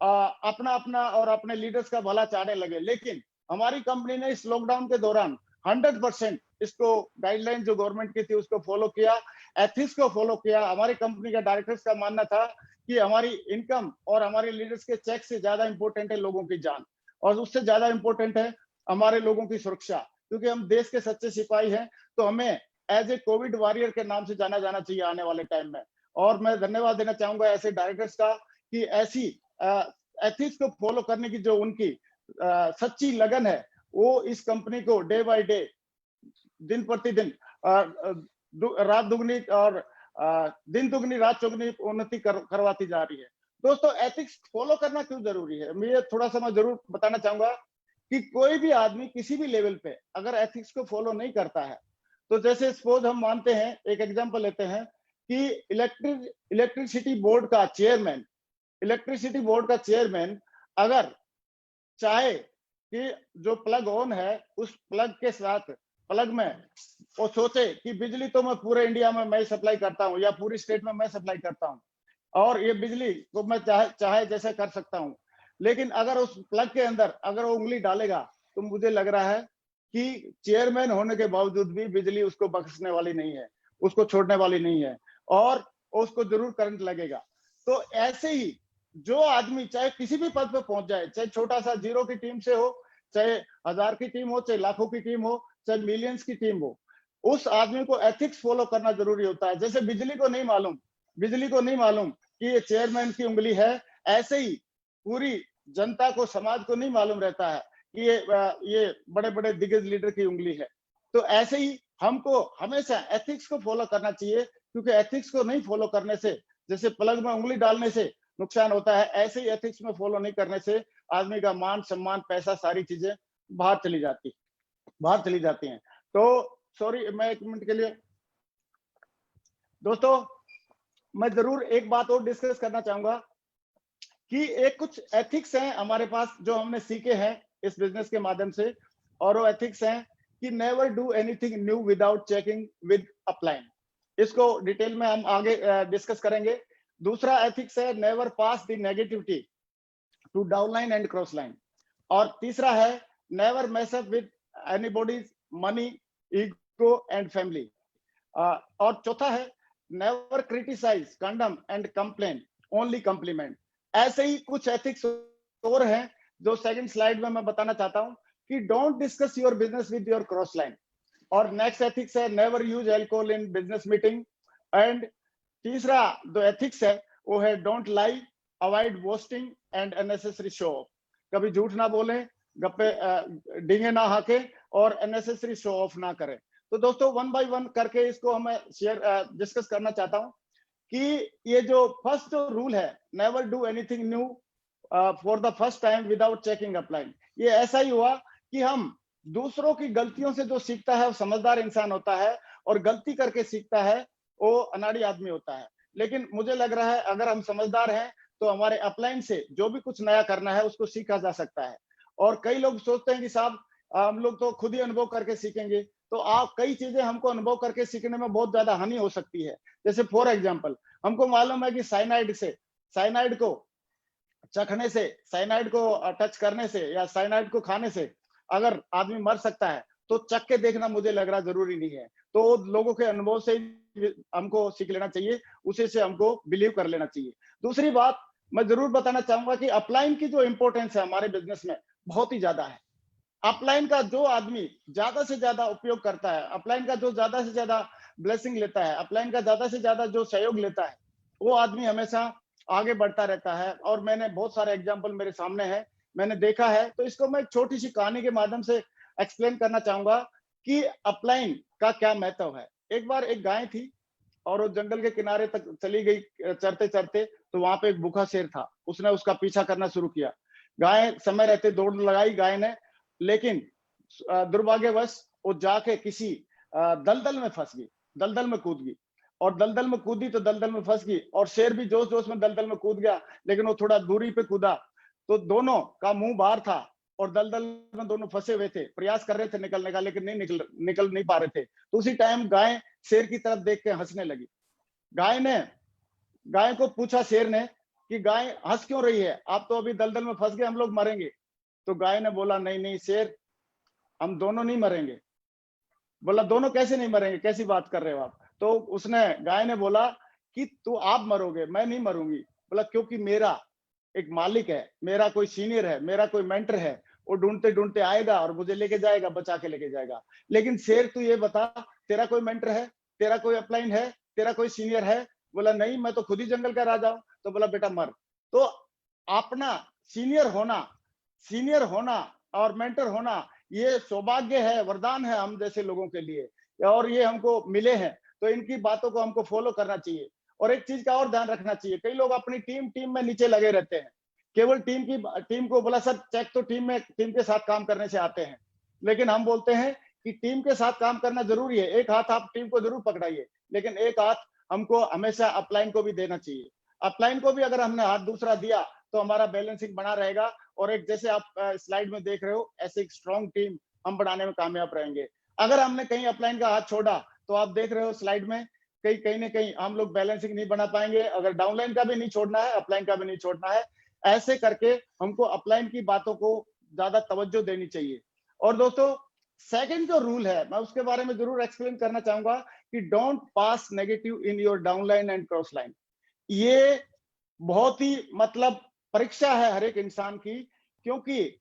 और अपने लीडर्स का भला चाहने लगे। लेकिन हमारी कंपनी ने इस लॉकडाउन के दौरान 100% इसको गाइडलाइन जो गवर्नमेंट की थी उसको फॉलो किया, एथिक्स को फॉलो किया। हमारी कंपनी का डायरेक्टर्स का मानना था कि हमारी इनकम और हमारे लीडर्स के चेक से ज्यादा इंपॉर्टेंट है लोगों की जान, और उससे ज्यादा इंपॉर्टेंट है हमारे लोगों की सुरक्षा। क्योंकि हम देश के सच्चे सिपाही हैं, तो हमें एज ए कोविड वॉरियर के नाम से जाना जाना चाहिए आने वाले टाइम में। और मैं धन्यवाद देना चाहूंगा ऐसे डायरेक्टर्स का कि ऐसी एथिक्स को फॉलो करने की जो उनकी सच्ची लगन है, वो इस कंपनी को डे बाय डे, दिन प्रतिदिन रात दुगनी और दिन दुगनी रात चौगुनी उन्नति करवाती जा रही है। दोस्तों, एथिक्स फॉलो करना क्यों जरूरी है, मैं थोड़ा सा मैं जरूर बताना चाहूंगा कि कोई भी आदमी किसी भी लेवल पे अगर एथिक्स को फॉलो नहीं करता है, तो जैसे सपोज हम मानते हैं, एक एग्जांपल लेते हैं कि इलेक्ट्रिसिटी बोर्ड का चेयरमैन अगर चाहे कि जो प्लग ऑन है उस प्लग के साथ प्लग में वो सोचे कि बिजली तो मैं पूरे इंडिया में मैं सप्लाई करता हूं या पूरी स्टेट में मैं सप्लाई करता हूं और ये बिजली को मैं चाहे जैसे कर सकता हूं, लेकिन अगर उस प्लग के अंदर अगर वो उंगली डालेगा तो मुझे लग रहा है कि चेयरमैन होने के बावजूद भी बिजली उसको बख्शने वाली नहीं है, उसको छोड़ने वाली नहीं है और उसको जरूर करंट लगेगा। तो ऐसे ही जो आदमी चाहे किसी भी पद पे पहुंच जाए, चाहे छोटा सा जीरो की टीम से हो, चाहे 1000 की टीम हो, चाहे लाखों की टीम हो, चाहे मिलियंस की टीम हो, उस आदमी को एथिक्स फॉलो करना जरूरी होता है। जैसे बिजली को नहीं मालूम कि ये चेयरमैन की उंगली है, ऐसे ही पूरी जनता को, समाज को नहीं मालूम रहता है कि ये बड़े बड़े दिग्गज लीडर की उंगली है। तो ऐसे ही हमको हमेशा एथिक्स को फॉलो करना चाहिए, क्योंकि एथिक्स को नहीं फॉलो करने से, जैसे प्लग में उंगली डालने से नुकसान होता है, ऐसे ही एथिक्स में फॉलो नहीं करने से आदमी का मान सम्मान, पैसा, सारी चीजें बाहर चली जाती हैं। तो सॉरी, मैं 1 मिनट के लिए दोस्तों, मैं जरूर एक बात और डिस्कस करना चाहूंगा कि एक कुछ एथिक्स हैं हमारे पास जो हमने सीखे हैं इस बिजनेस के माध्यम से, और वो एथिक्स हैं कि never do anything new without checking with upline. इसको डिटेल में हम आगे डिस्कस करेंगे। दूसरा एथिक्स है never pass the negativity to downline and cross line. और तीसरा है never mess up with anybody's money, ego and family. और चौथा है never criticise, condemn and complain, only compliment. ऐसे ही कुछ एथिक्स और हैं जो सेकंड स्लाइड में मैं बताना चाहता हूं कि don't discuss your business with your cross line. और नेक्स्ट एथिक्स है never use alcohol in business meeting. And तीसरा जो एथिक्स है वो है don't lie, avoid boasting and unnecessary show off. कभी झूठ ना बोले, गप्पे डींगे ना हाके और अननेसेसरी शो ऑफ ना करें। तो दोस्तों 1 बाय 1 करके इसको हम डिस्कस करना चाहता हूं कि ये जो फर्स्ट जो रूल है never do anything new for the first time without checking upline, ये ऐसा ही हुआ कि हम दूसरों की गलतियों से जो सीखता है वो समझदार इंसान होता है, और गलती करके सीखता है वो अनाड़ी आदमी होता है। लेकिन मुझे लग रहा है अगर हम समझदार हैं तो हमारे अपलाइन से जो भी कुछ नया करना है उसको सीखा जा सकता है। और कई लोग सोचते हैं कि साहब हम लोग तो खुद ही अनुभव करके सीखेंगे, तो आप कई चीजें हमको अनुभव करके सीखने में बहुत ज्यादा हानि हो सकती है। जैसे फॉर एग्जांपल हमको मालूम है कि साइनाइड को चखने से, साइनाइड को टच करने से या साइनाइड को खाने से अगर आदमी मर सकता है, तो चख के देखना मुझे लग रहा जरूरी नहीं है। तो लोगों के अनुभव से हमको सीख लेना चाहिए, उसी से हमको बिलीव कर लेना चाहिए। दूसरी बात मैं जरूर बताना चाहूंगा कि अपलाइन की जो इंपॉर्टेंस है हमारे बिजनेस में बहुत ही ज्यादा है। अपलाइन का जो आदमी ज्यादा से ज्यादा उपयोग करता है, अपलाइन का जो ज्यादा से ज्यादा ब्लेसिंग लेता है, अपलाइन का ज्यादा से ज्यादा जो सहयोग लेता है, वो आदमी हमेशा आगे बढ़ता रहता है। और मैंने बहुत सारे एग्जाम्पल मेरे सामने है, मैंने देखा है। तो इसको मैं एक छोटी सी कहानी के माध्यम से एक्सप्लेन करना चाहूंगा कि अपलाइन का क्या महत्व है। एक बार एक गाय थी और वो जंगल के किनारे तक चली गई चरते चरते, तो वहां पे एक भूखा शेर था। उसने उसका पीछा करना शुरू किया। गाय समय रहते दौड़ लगाई गाय ने, लेकिन दुर्भाग्यवश वो जाके किसी दलदल में फंस गई, दलदल में कूद गई। और दलदल में कूदी तो दलदल में फंस गई, और शेर भी जोश जोश में दलदल में कूद गया, लेकिन वो थोड़ा दूरी पे कूदा तो दोनों का मुंह बाहर था और दलदल में दोनों फंसे हुए थे, प्रयास कर रहे थे निकलने का, लेकिन नहीं निकल नहीं पा रहे थे। तो उसी टाइम गाय शेर की तरफ देख के हंसने लगी। गाय को पूछा शेर ने कि गाय हंस क्यों रही है, आप तो अभी दलदल में फंस गए, हम लोग मरेंगे। तो गाय ने बोला नहीं नहीं शेर, हम दोनों नहीं मरेंगे। बोला दोनों कैसे नहीं मरेंगे, कैसी बात कर रहे हो आप। तो गाय ने बोला कि तू आप मरोगे, मैं नहीं मरूंगी। बोला क्योंकि मेरा एक मालिक है, मेरा कोई सीनियर है, मेरा कोई मेंटर है, वो ढूंढते ढूंढते आएगा और मुझे लेके जाएगा, बचा के लेके जाएगा। लेकिन शेर तू ये बता, तेरा कोई मेंटर है, तेरा कोई अपलाइन है, तेरा कोई सीनियर है। बोला नहीं, मैं तो खुद ही जंगल का राजा हूं। तो बोला बेटा मर। तो अपना सीनियर होना और मेंटर होना ये सौभाग्य है, वरदान है हम जैसे लोगों के लिए, और ये हमको मिले हैं। तो इनकी बातों को हमको फॉलो करना चाहिए। और एक चीज का और ध्यान रखना चाहिए, कई लोग अपनी टीम में नीचे लगे रहते हैं केवल टीम को बोला सर चेक तो टीम के साथ काम करने से आते हैं, लेकिन हम बोलते हैं कि टीम के साथ काम करना जरूरी है, एक हाथ आप टीम को जरूर पकड़ाइए, लेकिन एक हाथ हमको हमेशा अपलाइन को भी देना चाहिए। अपलाइन को भी अगर हमने हाथ दूसरा दिया तो हमारा बैलेंसिंग बना रहेगा, और एक जैसे आप स्लाइड में देख रहे हो ऐसे एक स्ट्रॉन्ग टीम हम बनाने में कामयाब रहेंगे। अगर हमने कहीं अपलाइन का हाथ छोड़ा तो आप देख रहे हो स्लाइड में कहीं ना कहीं हम लोग बैलेंसिंग नहीं बना पाएंगे। अगर डाउनलाइन का भी नहीं छोड़ना है, अपलाइन का भी नहीं छोड़ना है, ऐसे करके हमको अपलाइन की बातों को ज्यादा तवज्जो देनी चाहिए। और दोस्तों सेकंड जो रूल है मैं उसके बारे में जरूर एक्सप्लेन करना चाहूंगा कि don't pass negative in your downline and cross line. ये बहुत ही मतलब परीक्षा है हर एक इंसान की, क्योंकि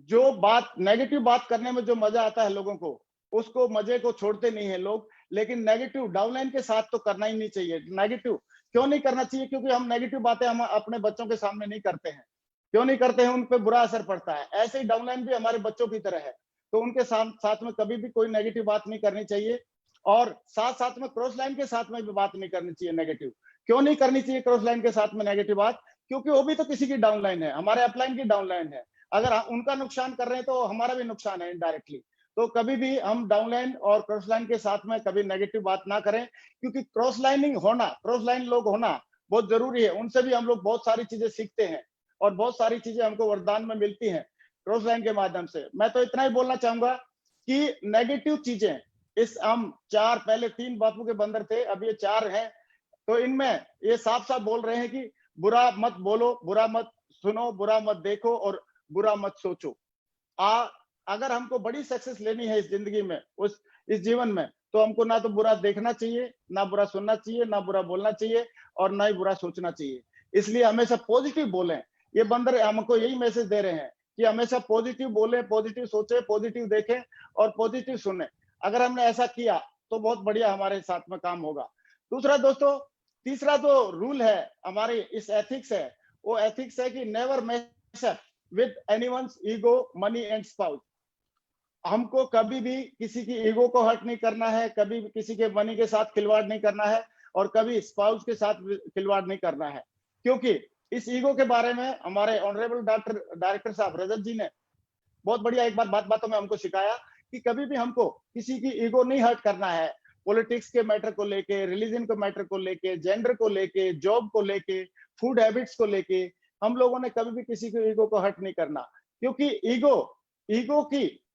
जो बात नेगेटिव बात करने में जो मजा आता है लोगों को, उसको मजे को छोड़ते नहीं है लोग। लेकिन नेगेटिव डाउनलाइन के साथ तो करना ही नहीं चाहिए। नेगेटिव क्यों नहीं करना चाहिए? क्योंकि हम नेगेटिव बातें हम अपने बच्चों के सामने नहीं करते हैं। क्यों नहीं करते हैं? उन पे बुरा असर पड़ता है। ऐसे ही डाउनलाइन भी हमारे बच्चों की तरह है, तो उनके साथ में कभी भी कोई नेगेटिव बात नहीं करनी चाहिए। और साथ में क्रॉस लाइन के साथ में भी बात नहीं करनी चाहिए नेगेटिव। क्यों नहीं करनी चाहिए क्रॉस लाइन के साथ में नेगेटिव बात? क्योंकि वो भी तो किसी की डाउनलाइन है, हमारे अपलाइन की डाउनलाइन है। अगर उनका नुकसान कर रहे हैं तो हमारा भी नुकसान है इनडायरेक्टली। तो कभी भी हम डाउनलाइन और क्रॉस लाइन के साथ में कभी नेगेटिव बात ना करें, क्योंकि क्रॉस लाइन लोग होना बहुत जरूरी है। उनसे भी हम लोग बहुत सारी चीजें सीखते हैं और बहुत सारी चीजें हमको वरदान में मिलती हैं क्रॉस लाइन के माध्यम से। मैं तो इतना ही बोलना चाहूंगा कि नेगेटिव चीजें इस हम पहले 3 बापू के बंदर थे, अब ये 4 हैं, तो इनमें ये साफ साफ बोल रहे हैं कि बुरा मत बोलो, बुरा मत सुनो, बुरा मत देखो और बुरा मत सोचो। अगर हमको बड़ी सक्सेस लेनी है इस जिंदगी में, इस जीवन में, तो हमको ना तो बुरा देखना चाहिए, ना बुरा सुनना चाहिए, ना बुरा बोलना चाहिए और ना ही बुरा सोचना चाहिए। इसलिए हमेशा पॉजिटिव बोलें। ये बंदर हमको यही मैसेज दे रहे हैं कि हमेशा पॉजिटिव बोले, पॉजिटिव सोचे, पॉजिटिव देखें और पॉजिटिव सुने। अगर हमने ऐसा किया तो बहुत बढ़िया हमारे साथ में काम होगा। दूसरा दोस्तों, तीसरा जो रूल है हमारे इस एथिक्स है, वो एथिक्स है कि never mess up with anyone's ego, money and spouse. हमको कभी भी किसी की ईगो को हर्ट नहीं करना है, कभी भी किसी के मनी के साथ खिलवाड़ नहीं करना है और कभी स्पाउस के साथ खिलवाड़ नहीं करना है। क्योंकि इस ईगो के बारे में हमारे ऑनरेबल डायरेक्टर साहब रजत जी ने बहुत बढ़िया एक बार बातों में हमको सिखाया कि कभी भी हमको किसी की ईगो नहीं हर्ट करना है। पॉलिटिक्स के मैटर को लेके, रिलीजन के मैटर को लेके, जेंडर को लेके, जॉब को लेके, फूड हैबिट्स को लेके, हम लोगों ने कभी भी किसी की ईगो को हर्ट नहीं करना। क्योंकि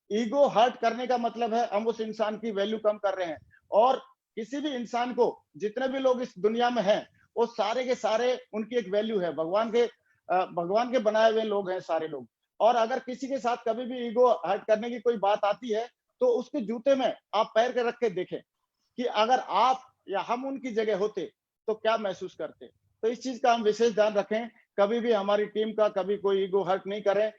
ईगो हर्ट करने का मतलब है हम उस इंसान की वैल्यू कम कर रहे हैं। और किसी भी इंसान को, जितने भी लोग इस दुनिया में हैं, वो सारे के सारे उनकी एक वैल्यू है। भगवान के बनाए हुए लोग हैं सारे लोग। और अगर किसी के साथ कभी भी ईगो हर्ट करने की कोई बात आती है तो उसके जूते में आप पैर के रख के देखें कि अगर आप या हम उनकी जगह होते तो क्या महसूस करते। तो इस चीज का हम विशेष ध्यान रखें, कभी भी हमारी टीम का कभी कोई ईगो हर्ट नहीं करें।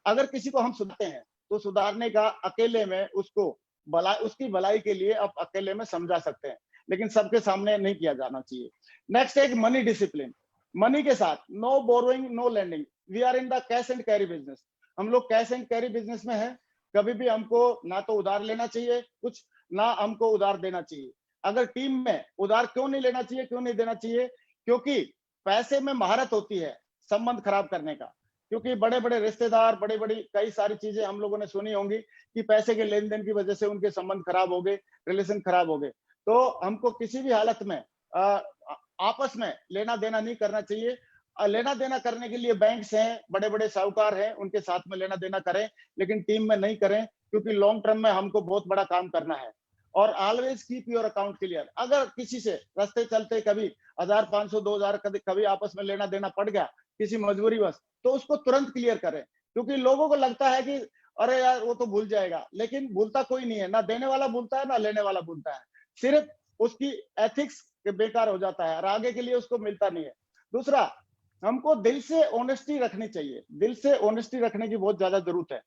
अगर किसी को हम सुधारते हैं तो सुधारने का अकेले में उसकी भलाई के लिए आप अकेले में समझा सकते हैं, लेकिन सबके सामने नहीं किया जाना चाहिए। नेक्स्ट एक मनी डिसिप्लिन। मनी के साथ no borrowing, no lending. We are in the cash and carry business. हम लोग कैश एंड कैरी बिजनेस में हैं। कभी भी हमको ना तो उधार लेना चाहिए कुछ, ना हमको उधार देना चाहिए। अगर टीम में उधार क्यों नहीं लेना चाहिए, क्यों नहीं देना चाहिए? क्योंकि पैसे में महारत होती है संबंध खराब करने का। क्योंकि बड़े बड़े रिश्तेदार, बड़ी बड़ी कई सारी चीजें हम लोगों ने सुनी होंगी कि पैसे के लेन देन की वजह से उनके संबंध खराब हो गए, रिलेशन खराब हो गए। तो हमको किसी भी हालत में आपस में लेना देना नहीं करना चाहिए। लेना देना करने के लिए बैंक्स हैं, बड़े बड़े साहूकार हैं, उनके साथ में लेना देना करें, लेकिन टीम में नहीं करें, क्योंकि लॉन्ग टर्म में हमको बहुत बड़ा काम करना है। और always keep your account clear. अगर किसी से रास्ते चलते कभी 1000, 500, 2000 कभी आपस में लेना देना पड़ गया किसी मजबूरी बस, तो उसको तुरंत क्लियर करें। क्योंकि लोगों को लगता है कि अरे यार वो तो भूल जाएगा, लेकिन भूलता कोई नहीं है। ना देने वाला भूलता है, ना लेने वाला भूलता है। सिर्फ उसकी एथिक्स बेकार हो जाता है और आगे के लिए उसको मिलता नहीं है। दूसरा, हमको दिल से ऑनेस्टी रखनी चाहिए। दिल से ऑनेस्टी रखने की बहुत ज्यादा जरूरत है।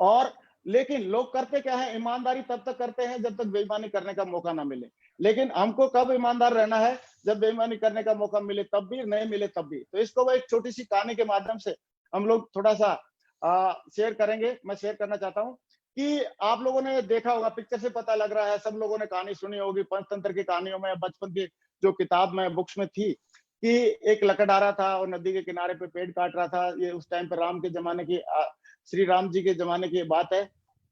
और लेकिन लोग करते क्या है, ईमानदारी तब तक करते हैं जब तक बेईमानी करने का मौका ना मिले। लेकिन हमको कब ईमानदार रहना है? जब बेईमानी करने का मौका मिले तब भी, नहीं मिले तब भी। तो इसको वो एक छोटी सी कहानी के माध्यम से हम लोग थोड़ा सा शेयर करेंगे। मैं शेयर करना चाहता हूँ कि आप लोगों ने देखा होगा, पिक्चर से पता लग रहा है, सब लोगों ने कहानी सुनी होगी पंचतंत्र की कहानियों में, बचपन की जो किताब में, बुक्स में थी, कि एक लकड़हारा था और नदी के किनारे पे पेड़ काट रहा था। ये उस टाइम पे राम के जमाने की श्री राम जी के जमाने की बात है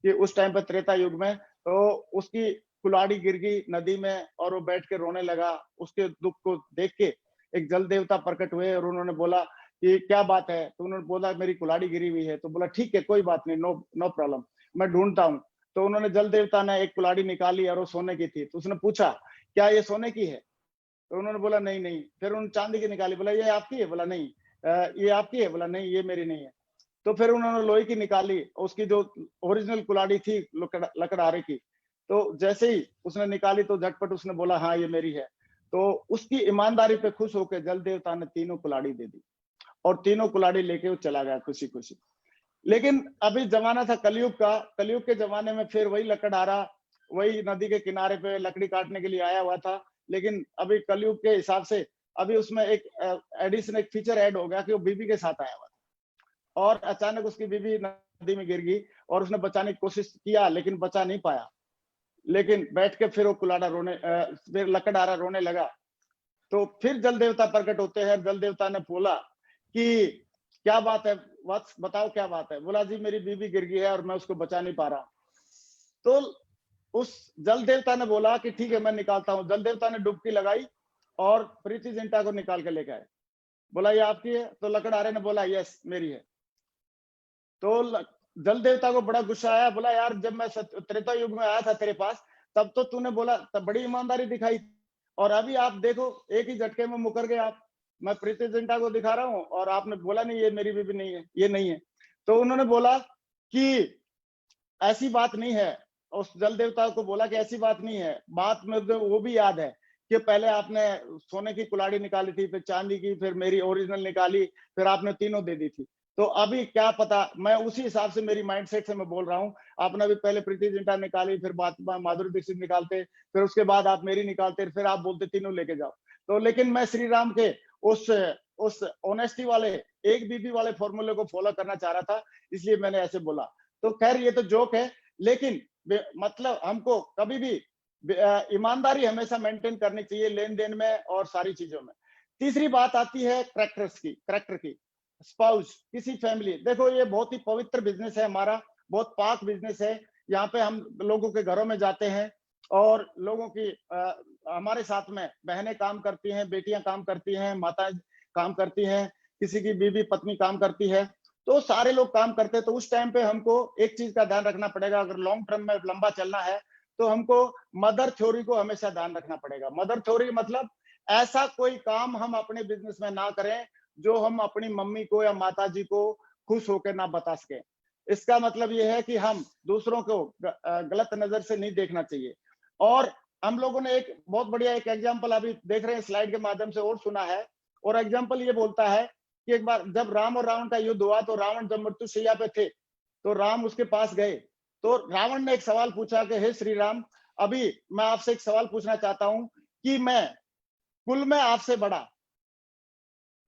कि उस टाइम पे त्रेता युग में, तो उसकी कुल्हाड़ी गिर गई नदी में और वो बैठ के रोने लगा। उसके दुख को देख के एक जल देवता प्रकट हुए और उन्होंने बोला कि क्या बात है, तो उन्होंने बोला मेरी कुल्हाड़ी गिरी हुई है। तो बोला ठीक है कोई बात नहीं, नो प्रॉब्लम, मैं ढूंढता हूँ। तो उन्होंने जल देवता ने एक कुल्हाड़ी निकाली और वो सोने की थी। तो उसने पूछा क्या ये सोने की है? तो उन्होंने बोला नहीं नहीं। फिर उन्होंने चांदी की निकाली, बोला ये आपकी है? बोला नहीं। ये आपकी है? बोला नहीं ये मेरी नहीं है। तो फिर उन्होंने लोहे की निकाली, उसकी जो ओरिजिनल कुल्हाड़ी थी लकड़हारे की, तो जैसे ही उसने निकाली तो झटपट उसने बोला हाँ ये मेरी है। तो उसकी ईमानदारी पे खुश होकर जल देवता ने तीनों कुल्हाड़ी दे दी और तीनों कुल्हाड़ी लेके वो चला गया खुशी खुशी। लेकिन अभी जमाना था कलयुग का। कलयुग के जमाने में फिर वही लकड़हारा वही नदी के किनारे पे लकड़ी काटने के लिए आया हुआ था। लेकिन अभी कलयुग के हिसाब से अभी उसमें एक एडिशन, एक फीचर ऐड हो गया कि वो बीबी के साथ आया हुआ था और अचानक उसकी बीबी नदी में गिर गई और उसने बचाने की कोशिश किया लेकिन बचा नहीं पाया। लेकिन बैठ के फिर वो फिर लकड़हारा रोने लगा। तो फिर जल देवता प्रकट होते हैं। जल देवता ने बोला कि क्या बात है, बताओ क्या बात है? बोला जी मेरी बीबी गिर गई है और मैं उसको बचा नहीं पा रहा। तो उस जल देवता ने बोला कि ठीक है मैं निकालता हूं। जल देवता ने डुबकी लगाई और प्रीति जिंटा को निकाल के लेके आए। बोला ये आपकी है? तो लकड़हारे ने बोला यस मेरी है। तो जल देवता को बड़ा गुस्सा आया। बोला यार जब मैं त्रेता युग में आया था तेरे पास तब तो तूने बोला, तब बड़ी ईमानदारी दिखाई और अभी आप देखो एक ही झटके में मुकर गए आप। मैं प्रीति जिंटा को दिखा रहा हूँ और आपने बोला नहीं ये मेरी बीबी नहीं है, ये नहीं है। तो उन्होंने बोला कि ऐसी बात नहीं है। उस जल देवता को बोला कि ऐसी बात नहीं है। बात में वो भी याद है कि पहले आपने सोने की कुल्हाड़ी निकाली थी, फिर चांदी की, फिर मेरी ओरिजिनल निकाली, फिर आपने तीनों दे दी थी। तो अभी क्या पता, मैं उसी हिसाब से मेरी माइंडसेट से मैं बोल रहा हूँ। आपने भी पहले प्रीति जिंटा निकाली, फिर बात माधुरी दीक्षित निकालते, फिर उसके बाद आप मेरी निकालते, फिर आप बोलते तीनों लेके जाओ। तो लेकिन मैं श्री राम के उस ऑनेस्टी वाले एक बीबी वाले फॉर्मूले को फॉलो करना चाह रहा था, इसलिए मैंने ऐसे बोला। तो खैर ये तो जोक है, लेकिन मतलब हमको कभी भी ईमानदारी हमेशा मेंटेन करनी चाहिए लेन देन में और सारी चीजों में। तीसरी बात आती है कैरेक्टर की। स्पाउस, किसी फैमिली, देखो ये बहुत ही पवित्र बिजनेस है हमारा, बहुत पाक बिजनेस है। यहाँ पे हम लोगों के घरों में जाते हैं और लोगों की हमारे साथ में बहनें काम करती हैं, बेटियां काम करती हैं, माताएं काम करती हैं, किसी की बीवी पत्नी काम करती है, तो सारे लोग काम करते हैं। तो उस टाइम पे हमको एक चीज का ध्यान रखना पड़ेगा, अगर लॉन्ग टर्म में लंबा चलना है तो हमको मदर थ्योरी को हमेशा ध्यान रखना पड़ेगा। मदर थ्योरी मतलब ऐसा कोई काम हम अपने बिजनेस में ना करें जो हम अपनी मम्मी को या माता जी को खुश होकर ना बता सके। इसका मतलब यह है कि हम दूसरों को गलत नजर से नहीं देखना चाहिए। और हम लोगों ने एक बहुत बढ़िया एक एग्जाम्पल अभी देख रहे हैं स्लाइड के माध्यम से और सुना है, और एग्जाम्पल ये बोलता है कि एक बार जब राम और रावण का युद्ध हुआ तो रावण जब मृत्युशैया पे थे तो राम उसके पास गए। तो रावण ने एक सवाल पूछा कि हे श्री राम, अभी मैं आपसे एक सवाल पूछना चाहता हूं कि मैं कुल में आपसे बड़ा,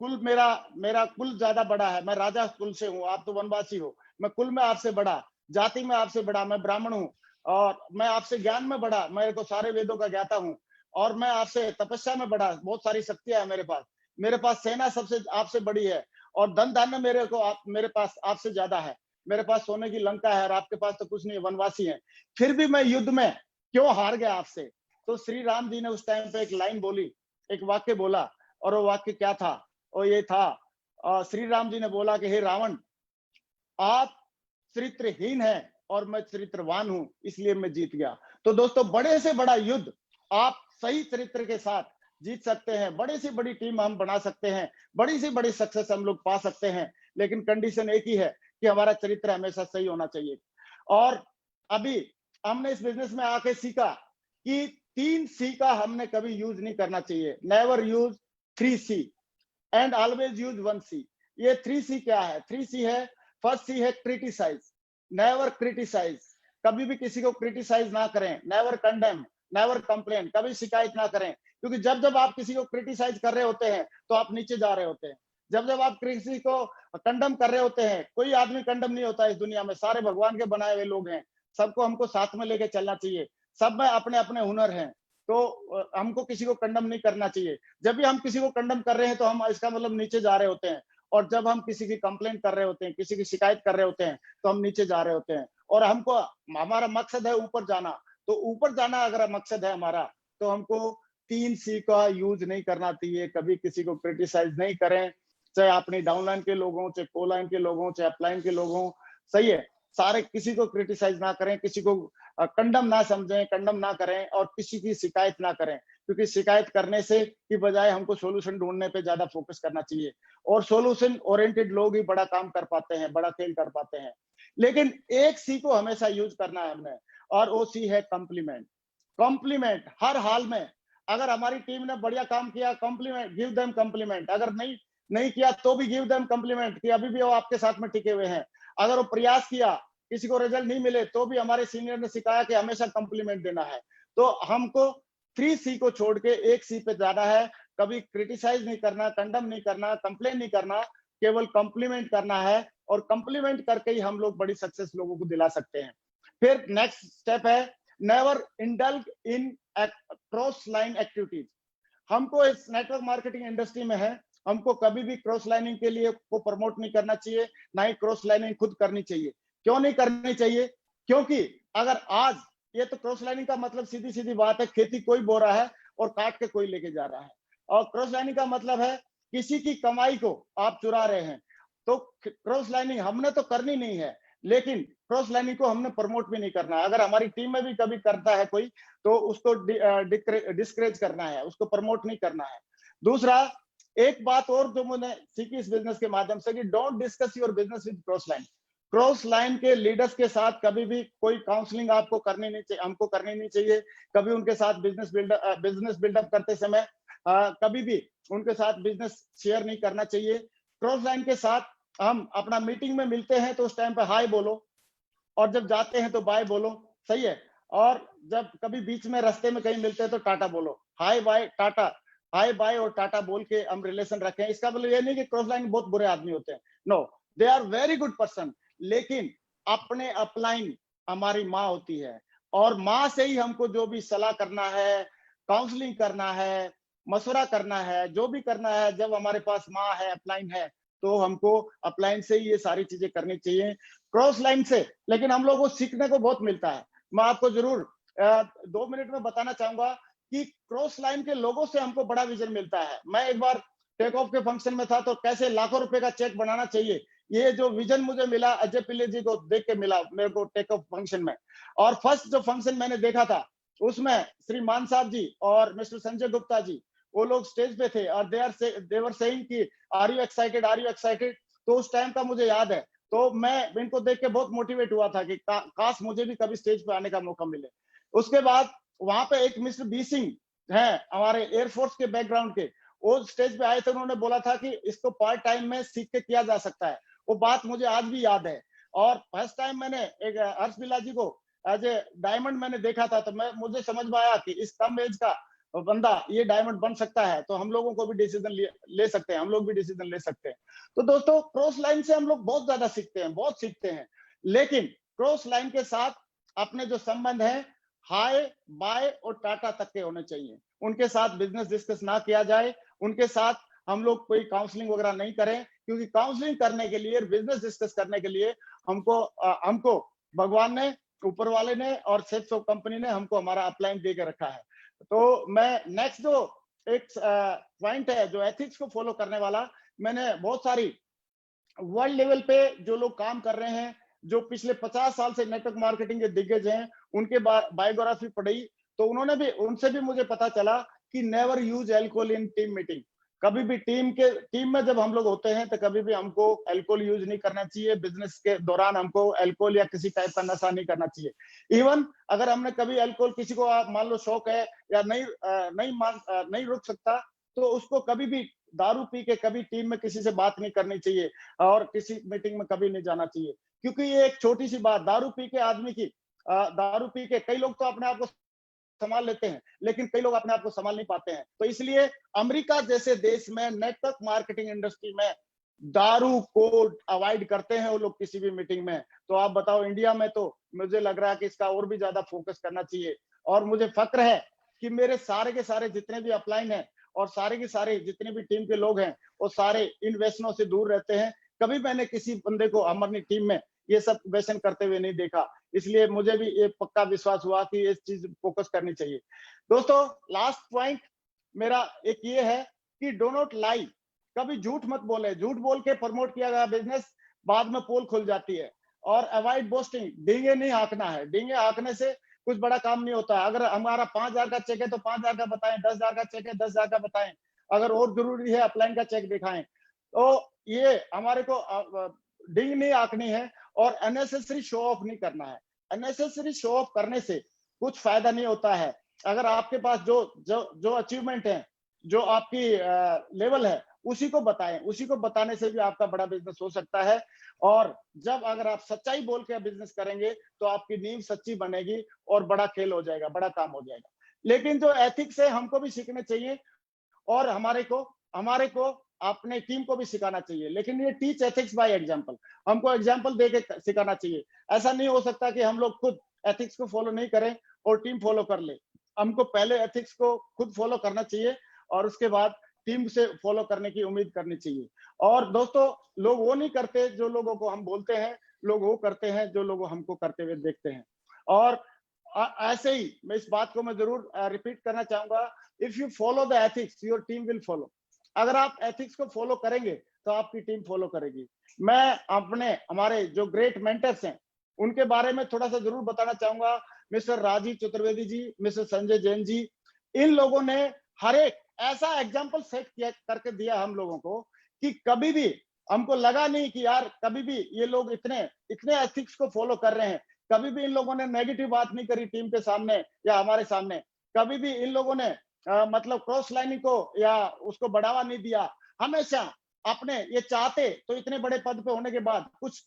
कुल मेरा कुल ज्यादा बड़ा है, मैं राजा कुल से हूँ, आप तो वनवासी हो, मैं कुल में आपसे बड़ा, जाति में आपसे बड़ा, मैं ब्राह्मण हूँ, और मैं आपसे ज्ञान में बड़ा, मैं तो सारे वेदों का ज्ञाता हूँ, और मैं आपसे तपस्या में बड़ा, बहुत सारी शक्तियां है मेरे पास सेना सबसे आपसे बड़ी है, और धन धान्य मेरे पास आपसे ज्यादा है, मेरे पास सोने की लंका है और आपके पास तो कुछ नहीं है, वनवासी है, फिर भी मैं युद्ध में क्यों हार गया आपसे? तो श्री राम जी ने उस टाइम पे एक लाइन बोली, एक वाक्य बोला, और वो वाक्य क्या था? और ये था, श्री राम जी ने बोला कि हे रावण, आप चरित्रहीन हैं और मैं चरित्रवान हूं, इसलिए मैं जीत गया। तो दोस्तों, बड़े से बड़ा युद्ध आप सही चरित्र के साथ जीत सकते हैं, बड़ी से बड़ी टीम हम बना सकते हैं, बड़ी से बड़ी सक्सेस हम लोग पा सकते हैं, लेकिन कंडीशन एक ही है कि हमारा चरित्र हमेशा सही होना चाहिए। और अभी हमने इस बिजनेस में आके सीखा कि 3 C का हमने कभी यूज नहीं करना चाहिए। Never use 3C and always use 1C। ये 3C क्या है? 3C है, फर्स्ट C है क्रिटिसाइज, नेवर क्रिटिसाइज, कभी भी किसी को क्रिटिसाइज ना करें, नेवर कंडेम, नेवर कंप्लेन, कभी शिकायत ना करें, क्योंकि जब जब आप किसी को क्रिटिसाइज कर रहे होते हैं तो आप नीचे जा रहे होते हैं। जब जब आप किसी को कंडम कर रहे होते हैं, कोई आदमी कंडम नहीं होता इस दुनिया में, सारे भगवान के बनाए हुए लोग हैं, सबको हमको साथ में लेके चलना चाहिए, सब में अपने अपने हुनर हैं। तो हमको किसी को कंडम नहीं करना चाहिए। जब भी हम किसी को कंडम कर रहे हैं तो हम इसका मतलब नीचे जा रहे होते हैं, और जब हम किसी की कंप्लेंट कर रहे होते हैं, किसी की शिकायत कर रहे होते हैं, तो हम नीचे जा रहे होते हैं। और हमको, हमारा मकसद है ऊपर जाना, तो ऊपर जाना अगर मकसद है हमारा, तो हमको 3C का यूज नहीं करना चाहिए। कभी किसी को क्रिटिसाइज नहीं करें, चाहे अपनी डाउनलाइन के लोगों, चाहे कोलाइन के लोगों, चाहे अपलाइन के लोगों, सही है। सारे किसी को क्रिटिसाइज ना करें, किसी को कंडम ना समझें, कंडम ना करें, और किसी की शिकायत ना करें, क्योंकि शिकायत करने से की बजाय हमको सॉल्यूशन ढूंढने पे ज्यादा फोकस करना चाहिए। और सॉल्यूशन ओरिएंटेड लोग ही बड़ा काम कर पाते हैं, बड़ा खेल कर पाते हैं। लेकिन एक सी को हमेशा यूज करना है हमने, और वो सी है कॉम्प्लीमेंट। कॉम्प्लीमेंट हर हाल में, अगर हमारी टीम ने बढ़िया काम किया, कॉम्प्लीमेंट, गिव देम कॉम्प्लीमेंट। अगर नहीं किया तो भी गिव देम कॉम्प्लीमेंट कि अभी भी वो आपके साथ में टिके हुए हैं। अगर वो प्रयास किया, किसी को रिजल्ट नहीं मिले, तो भी हमारे सीनियर ने सिखाया कि हमेशा कॉम्प्लीमेंट देना है। तो हमको 3C को छोड़ के 1C पे जाना है। कभी क्रिटिसाइज नहीं करना, कंडम नहीं करना, कंप्लेन नहीं करना, केवल कॉम्प्लीमेंट करना है। और कॉम्प्लीमेंट करके ही हम लोग बड़ी सक्सेस लोगों को दिला सकते हैं। फिर नेक्स्ट स्टेप है, never indulge in cross line activities. हमको इस नेटवर्क मार्केटिंग इंडस्ट्री में है, हमको कभी भी क्रॉस लाइनिंग के लिए को प्रमोट नहीं करना चाहिए, ना ही क्रॉस लाइनिंग खुद करनी चाहिए। क्यों नहीं करनी चाहिए? क्योंकि अगर आज ये तो क्रॉस लाइनिंग का मतलब सीधी सीधी बात है, खेती कोई बो रहा है और काट के कोई लेके जा रहा है। और क्रॉस लाइनिंग का मतलब है किसी की कमाई को आप चुरा रहे हैं। तो क्रॉस लाइनिंग हमने तो करनी नहीं है, लेकिन क्रॉस लाइनिंग को हमने प्रमोट भी नहीं करना है। अगर हमारी टीम में भी कभी करता है कोई, तो उसको डिस्करेज करना है, उसको प्रमोट नहीं करना है। दूसरा, एक बात और जो मैंने सीखी इस बिजनेस के माध्यम से, कि don't discuss your business with cross line. Cross line के लीडर्स के साथ कभी भी कोई काउंसलिंग आपको करनी नहीं चाहिए, हमको करनी नहीं चाहिए। कभी उनके साथ बिजनेस बिल्डअप करते समय कभी भी उनके साथ बिजनेस शेयर नहीं करना चाहिए। क्रॉस लाइन के साथ हम अपना मीटिंग में मिलते हैं तो उस टाइम पे हाय बोलो, और जब जाते हैं तो बाय बोलो, सही है। और जब कभी बीच में रास्ते में कहीं मिलते हैं तो टाटा बोलो, hi bye tata, hi bye और टाटा बोल के हम रिलेशन रखें। इसका मतलब ये नहीं कि क्रॉस लाइन बहुत बुरे आदमी होते हैं, no, they are very good person. लेकिन अपने अपलाइन हमारी माँ होती है, और माँ से ही हमको जो भी सलाह करना है, काउंसलिंग करना है, मशवरा करना है, जो भी करना है, जब हमारे पास माँ है, अपलाइन है, तो हमको अपलाइन से ही ये सारी चीजें करनी चाहिए, क्रॉस लाइन से। लेकिन हम लोगों को सीखने को बहुत मिलता है। मैं आपको जरूर 2 मिनट में बताना चाहूंगा कि क्रॉस लाइन के लोगों से हमको बड़ा विजन मिलता है। मैं एक बार टेक ऑफ के फंक्शन में था, तो कैसे लाखों रुपए का चेक बनाना चाहिए, ये जो विजन मुझे मिला अजय पिल्ले जी को देख के मिला मेरे को टेक ऑफ फंक्शन में। और फर्स्ट जो फंक्शन मैंने देखा था, उसमें श्री मान साहब जी और मिस्टर संजय गुप्ता जी, वो लोग स्टेज पे थे, और दे वर सेइंग कि are you excited, are you excited. तो उस टाइम का मुझे याद है, तो मैं इनको देख के बहुत मोटिवेट हुआ था कि काश मुझे भी कभी स्टेज पे आने का मौका मिले। उसके बाद वहां पे एक मिस्टर बी सिंह है, हमारे एयरफोर्स के बैकग्राउंड के, वो स्टेज पे आए थे। उन्होंने बोला था कि इसको पार्ट टाइम में सीख के किया जा सकता है। वो बात मुझे आज भी याद है। और फर्स्ट टाइम मैंने एक हर्ष बिल्ला जी को एज ए डायमंड मैंने देखा था, तो मुझे समझ में आया कि इस कम एज का बंदा ये डायमंड बन सकता है, तो हम लोगों को भी डिसीजन ले सकते हैं, हम लोग भी डिसीजन ले सकते हैं। तो दोस्तों, क्रॉस लाइन से हम लोग बहुत ज्यादा सीखते हैं, बहुत सीखते हैं। लेकिन क्रॉस लाइन के साथ अपने जो संबंध है, हाय बाय और टाटा तक के होने चाहिए। उनके साथ बिजनेस डिस्कस ना किया जाए, उनके साथ हम लोग कोई काउंसलिंग वगैरह नहीं करें, क्योंकि काउंसलिंग करने के लिए, बिजनेस डिस्कस करने के लिए हमको भगवान ने, ऊपर वाले ने और सेफ्स ऑफ कंपनी ने हमको हमारा अपलाइन दे के रखा है। तो मैं नेक्स्ट जो एक पॉइंट है जो एथिक्स को फॉलो करने वाला, मैंने बहुत सारी वर्ल्ड लेवल पे जो लोग काम कर रहे हैं, जो पिछले 50 साल से नेटवर्क मार्केटिंग के दिग्गज हैं, उनके बायोग्राफी पढ़ी, तो उनसे भी मुझे पता चला कि नेवर यूज अल्कोहल इन टीम मीटिंग। कभी भी टीम में जब हम लोग होते हैं तो कभी भी हमको अल्कोहल यूज नहीं करना चाहिए। बिजनेस के दौरान हमको अल्कोहल या किसी टाइप का नशा नहीं करना चाहिए। इवन अगर हमने कभी अल्कोहल, किसी को मान लो शौक है या नहीं रुक सकता, तो उसको कभी भी दारू पी के कभी टीम में किसी से बात नहीं करनी चाहिए, और किसी मीटिंग में कभी नहीं जाना चाहिए। क्योंकि ये एक छोटी सी बात, दारू पी के आदमी की, दारू पी के कई लोग तो अपने आप को संभाल लेते हैं, लेकिन कई लोग अपने आप को संभाल नहीं पाते हैं। तो इसलिए अमेरिका जैसे देश में नेटवर्क मार्केटिंग इंडस्ट्री में दारू को अवॉइड करते हैं वो लोग किसी भी मीटिंग में। तो आप बताओ, इंडिया में तो मुझे लग रहा है कि इसका और भी ज्यादा फोकस करना चाहिए। और मुझे फक्र है कि मेरे सारे के सारे जितने भी अपलाइन हैं और सारे के सारे जितने भी टीम के लोग हैं वो सारे इन व्यसनों से दूर रहते हैं। कभी मैंने किसी बंदे को हमारी टीम में ये सब व्यसन करते हुए नहीं देखा, इसलिए मुझे भी ये पक्का विश्वास हुआ कि इस चीज फोकस करनी चाहिए। दोस्तों, लास्ट पॉइंट मेरा एक ये है कि डो नॉट लाई, कभी झूठ मत बोले। झूठ बोल के प्रमोट किया गया बिजनेस बाद में पोल खुल जाती है। और अवॉइड बोस्टिंग, डींगे नहीं हाँकना है। डींगे हाँकने से कुछ बड़ा काम नहीं होता है। अगर हमारा 5,000 का चेक है तो 5,000 का बताएं, 10,000 का चेक है 10,000 का बताएं। अगर और जरूरी है अपलाइन का चेक दिखाएं। तो ये हमारे को डिंग नहीं आंकनी है और अननेसेसरी शो ऑफ नहीं करना है। अननेसेसरी शो ऑफ करने से कुछ फायदा नहीं होता है। अगर आपके पास जो अचीवमेंट है, जो आपकी लेवल है, उसी को बताएं। उसी को बताने से भी आपका बड़ा बिजनेस हो सकता है। और जब अगर आप सच्चाई बोल के बिजनेस करेंगे तो आपकी नींव सच्ची बनेगी और बड़ा खेल हो जाएगा, बड़ा काम हो जाएगा। लेकिन जो एथिक्स है हमको भी सीखने चाहिए और हमारे को अपने टीम को भी सिखाना चाहिए। लेकिन ये टीच एथिक्स बाय एग्जांपल, हमको एग्जांपल दे के सिखाना चाहिए। ऐसा नहीं हो सकता कि हम लोग खुद एथिक्स को फॉलो नहीं करें और टीम फॉलो कर ले। हमको पहले एथिक्स को खुद फॉलो करना चाहिए और उसके बाद टीम से फॉलो करने की उम्मीद करनी चाहिए। और दोस्तों, लोग वो नहीं करते जो लोगों को हम बोलते हैं, लोग वो करते हैं जो लोग हमको करते हुए देखते हैं। और ऐसे ही मैं इस बात को मैं जरूर रिपीट करना चाहूंगा, if you follow the ethics your team will follow. अगर आप एथिक्स को फॉलो करेंगे तो आपकी टीम फॉलो करेगी। मैं हमारे जो ग्रेट मेंटर्स हैं उनके बारे में थोड़ा सा जरूर बताना चाहूंगा। मिस्टर राजीव चतुर्वेदी जी, मिस्टर संजय जैन जी, इन लोगों ने हर एक ऐसा एग्जाम्पल सेट किया करके दिया हम लोगों को कि कभी भी हमको लगा नहीं कि यार कभी भी ये लोग इतने एथिक्स को फॉलो कर रहे हैं। कभी भी इन लोगों ने नेगेटिव बात नहीं करी टीम के सामने या हमारे सामने। कभी भी इन लोगों ने मतलब क्रॉस लाइनिंग को या उसको बढ़ावा नहीं दिया। हमेशा अपने ये चाहते तो इतने बड़े पद पे होने के बाद कुछ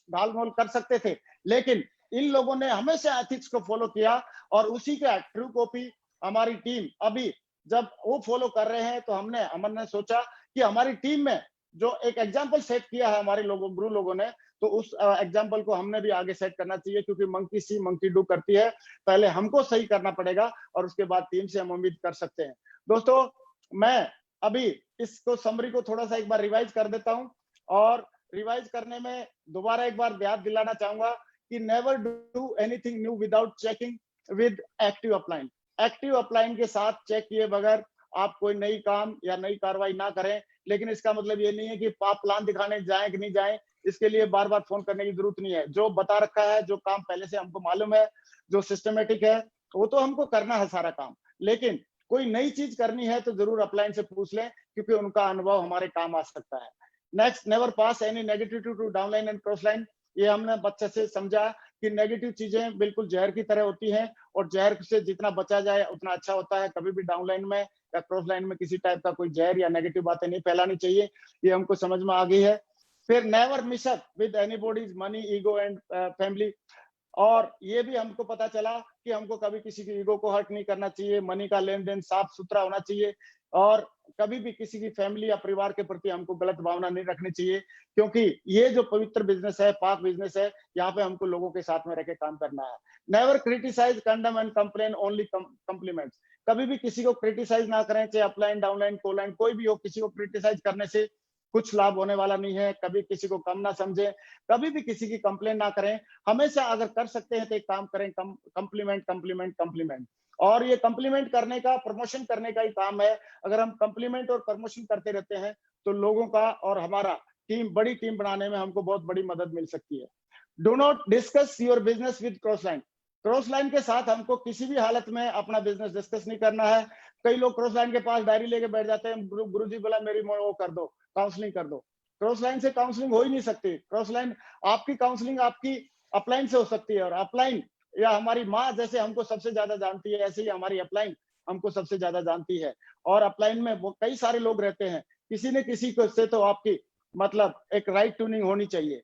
ढाल मोल कर सकते थे, लेकिन इन लोगों ने हमेशा एथिक्स को फॉलो किया और उसी का ट्रू कॉपी हमारी टीम अभी जब वो फॉलो कर रहे हैं तो हमने सोचा कि हमारी टीम में जो एक एग्जाम्पल सेट किया है हमारे लोगों गुरु लोगों ने, तो उस एग्जाम्पल को हमने भी आगे सेट करना चाहिए। क्योंकि मंकी सी मंकी डू करती है, पहले हमको सही करना पड़ेगा और उसके बाद टीम से हम उम्मीद कर सकते हैं। दोस्तों, मैं अभी इसको समरी को थोड़ा सा एक बार रिवाइज कर देता हूं और रिवाइज करने में दोबारा एक बार याद दिलाना चाहूंगा कि never do anything new without checking with active upline. Active upline के साथ चेक किए बगैर आप कोई नई काम या नई कार्रवाई ना करें। लेकिन इसका मतलब ये नहीं है कि आप प्लान दिखाने जाएं कि नहीं जाएं, इसके लिए बार बार फोन करने की जरूरत नहीं है। जो बता रखा है, जो काम पहले से हमको मालूम है, जो सिस्टमेटिक है, वो तो हमको करना है सारा काम। लेकिन कोई नई चीज करनी है तो जरूर अपलाइन से पूछ लें, क्योंकि उनका अनुभव हमारे काम आ सकता है। Next, never pass any negativity to downline and cross line. ये हमने बच्चे से समझा कि नेगेटिव चीजें बिल्कुल जहर की तरह होती हैं और जहर से जितना बचा जाए उतना अच्छा होता है। कभी भी डाउनलाइन में या क्रॉस लाइन में किसी टाइप का कोई जहर या नेगेटिव बातें नहीं फैलानी चाहिए, ये हमको समझ में आ गई है। फिर never mess up with anybody's money, ego and family. और ये भी हमको पता चला कि हमको कभी किसी की ईगो को हर्ट नहीं करना चाहिए, मनी का लेन देन साफ सुथरा होना चाहिए और कभी भी किसी की फैमिली या परिवार के प्रति हमको गलत भावना नहीं रखनी चाहिए। क्योंकि ये जो पवित्र बिजनेस है, पाक बिजनेस है, यहाँ पे हमको लोगों के साथ में रह के काम करना है। Never criticise, condemn and complain, only compliments. कभी भी किसी को क्रिटिसाइज ना करें, चाहे अपलाइन, डाउनलाइन, कोलाइन, कोई भी हो। किसी को क्रिटिसाइज करने से कुछ लाभ होने वाला नहीं है। कभी किसी को कम ना समझें, कभी भी किसी की कंप्लेन ना करें। हमेशा अगर कर सकते हैं तो एक काम करें, कंप्लीमेंट कंप्लीमेंट कंप्लीमेंट। और ये कंप्लीमेंट करने का, प्रमोशन करने का ही काम है। अगर हम कंप्लीमेंट और प्रमोशन करते रहते हैं तो लोगों का और हमारा बड़ी टीम बनाने में हमको बहुत बड़ी मदद मिल सकती है। Do not discuss your business with cross line. Cross line के साथ हमको किसी भी हालत में अपना बिजनेस डिस्कस नहीं करना है। कई लोग क्रॉस लाइन के पास डायरी लेके बैठ जाते हैं, गुरुजी बोला मेरी वो कर दो, काउंसलिंग कर दो। क्रॉस लाइन से काउंसलिंग हो ही नहीं सकती। क्रॉस लाइन आपकी काउंसलिंग आपकी अपलाइन से हो सकती है और अपलाइन या हमारी माँ जैसे हमको सबसे ज्यादा जानती है, ऐसे ही हमारी अपलाइन हमको सबसे ज्यादा जानती है। और अपलाइन में वो कई सारे लोग रहते हैं, किसी न किसी को से तो आपकी मतलब एक राइट ट्यूनिंग होनी चाहिए।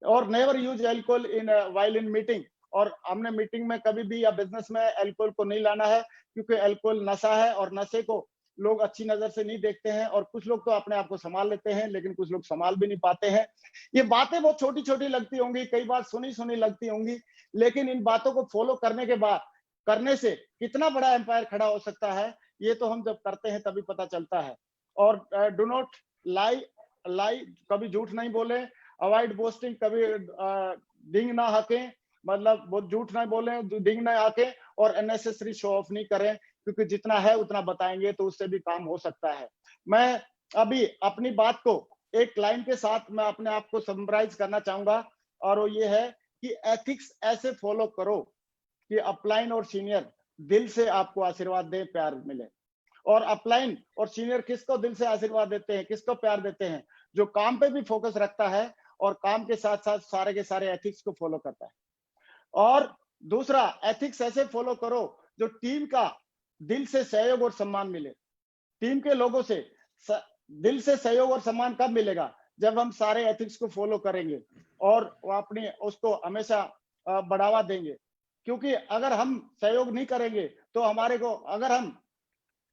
और never use alcohol in while in meeting. और हमने मीटिंग में कभी भी या बिजनेस में एल्कोहल को नहीं लाना है, क्योंकि एल्कोहल नशा है और नशे को लोग अच्छी नजर से नहीं देखते हैं। और कुछ लोग तो अपने आप को संभाल लेते हैं, लेकिन कुछ लोग संभाल भी नहीं पाते हैं। ये बातें बहुत छोटी छोटी लगती होंगी, कई बार सुनी सुनी लगती होंगी, लेकिन इन बातों को फॉलो करने के बाद करने से कितना बड़ा एम्पायर खड़ा हो सकता है, ये तो हम जब करते हैं तभी पता चलता है। और डू नॉट लाई, कभी झूठ नहीं बोले, अवॉइड बोस्टिंग, कभी डिंग ना हाके, मतलब बहुत झूठ ना बोले, डिंग ना हाके, और अननेसेसरी शो ऑफ नहीं करें, क्योंकि जितना है उतना बताएंगे तो उससे भी काम हो सकता है। मैं अभी अपनी बात को एक लाइन के साथ मैं अपने आप को समराइज करना चाहूंगा, और वो ये है कि एथिक्स ऐसे फॉलो करो कि अपलाइन और सीनियर दिल से आपको आशीर्वाद दे, प्यार मिले। और अपलाइन और सीनियर किसको दिल से आशीर्वाद देते हैं, किसको प्यार देते हैं? जो काम पे भी फोकस रखता है और काम के साथ साथ सारे के सारे एथिक्स को फॉलो करता है। और दूसरा, एथिक्स ऐसे फॉलो करो जो टीम का दिल से सहयोग और सम्मान मिले। टीम के लोगों से दिल से सहयोग और सम्मान कब मिलेगा? जब हम सारे एथिक्स को फॉलो करेंगे और अपनी उसको हमेशा बढ़ावा देंगे। क्योंकि अगर हम सहयोग नहीं करेंगे तो हमारे को, अगर हम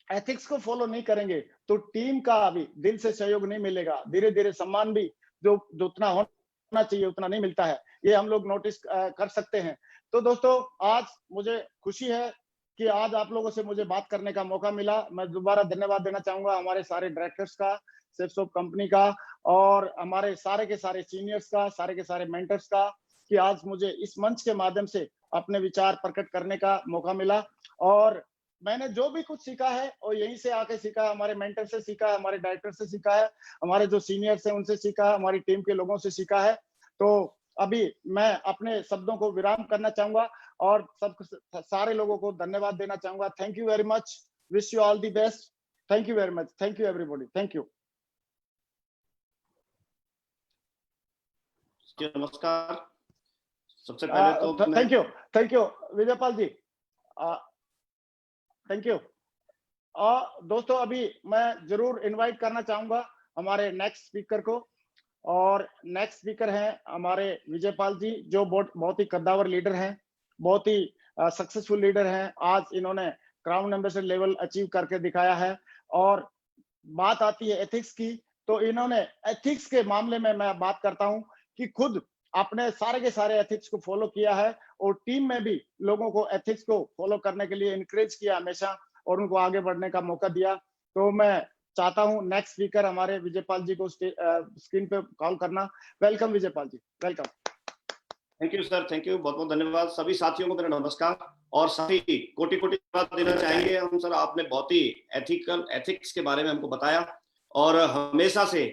एथिक्स को फॉलो नहीं करेंगे तो टीम का भी दिल से सहयोग नहीं मिलेगा। धीरे धीरे सम्मान भी जो उतना होना चाहिए उतना नहीं मिलता है, ये हम लोग नोटिस कर सकते हैं। तो दोस्तों, आज मुझे खुशी है कि आज आप लोगों से मुझे बात करने का मौका मिला। मैं दोबारा धन्यवाद देना चाहूंगा हमारे सारे डायरेक्टर्स का, सेफसॉफ्ट कंपनी का, और हमारे सारे के सारे सीनियर्स का, सारे के सारे मेंटर्स का, कि आज मुझे इस मंच के माध्यम से अपने विचार प्रकट करने का मौका मिला। और मैंने जो भी कुछ सीखा है और यहीं से आके सीखा है, हमारे मेंटर से सीखा है, हमारे डायरेक्टर से सीखा है, हमारे जो सीनियर्स हैं उनसे सीखा है, हमारी टीम के लोगों से सीखा है। तो अभी मैं अपने शब्दों को विराम करना चाहूंगा और सब सारे लोगों को धन्यवाद देना चाहूंगा। Thank you very much, wish you all the best. Thank you very much, thank you everybody, thank you. नमस्कार। सबसे पहले तो thank you Vijaypal ji, thank you. दोस्तों, अभी मैं जरूर इनवाइट करना चाहूंगा हमारे नेक्स्ट स्पीकर को, और नेक्स्ट स्पीकर हैं हमारे विजयपाल जी, जो बहुत ही कद्दावर लीडर हैं, बहुत ही सक्सेसफुल लीडर हैं। आज इन्होंने क्राउन एम्बेसडर लेवल अचीव करके दिखाया है। और बात आती है एथिक्स की, तो इन्होंने एथिक्स के मामले में मैं बात करता हूं कि खुद आपने सारे के सारे एथिक्स को फॉलो किया है और टीम में भी लोगों को एथिक्स को फॉलो करने के लिए इनकरेज किया हमेशा और उनको आगे बढ़ने का मौका दिया। तो मैं चाहता हूं नेक्स्ट स्पीकर हमारे विजयपाल जी को स्क्रीन पे कॉल करना। Welcome Vijaypal ji, welcome. Thank you sir, thank you, बहुत बहुत धन्यवाद। सभी साथियों को मेरा नमस्कार और सभी कोटि कोटि धन्यवाद देना चाहेंगे हम सर। आपने बहुत ही एथिक्स के बारे में हमको बताया और हमेशा से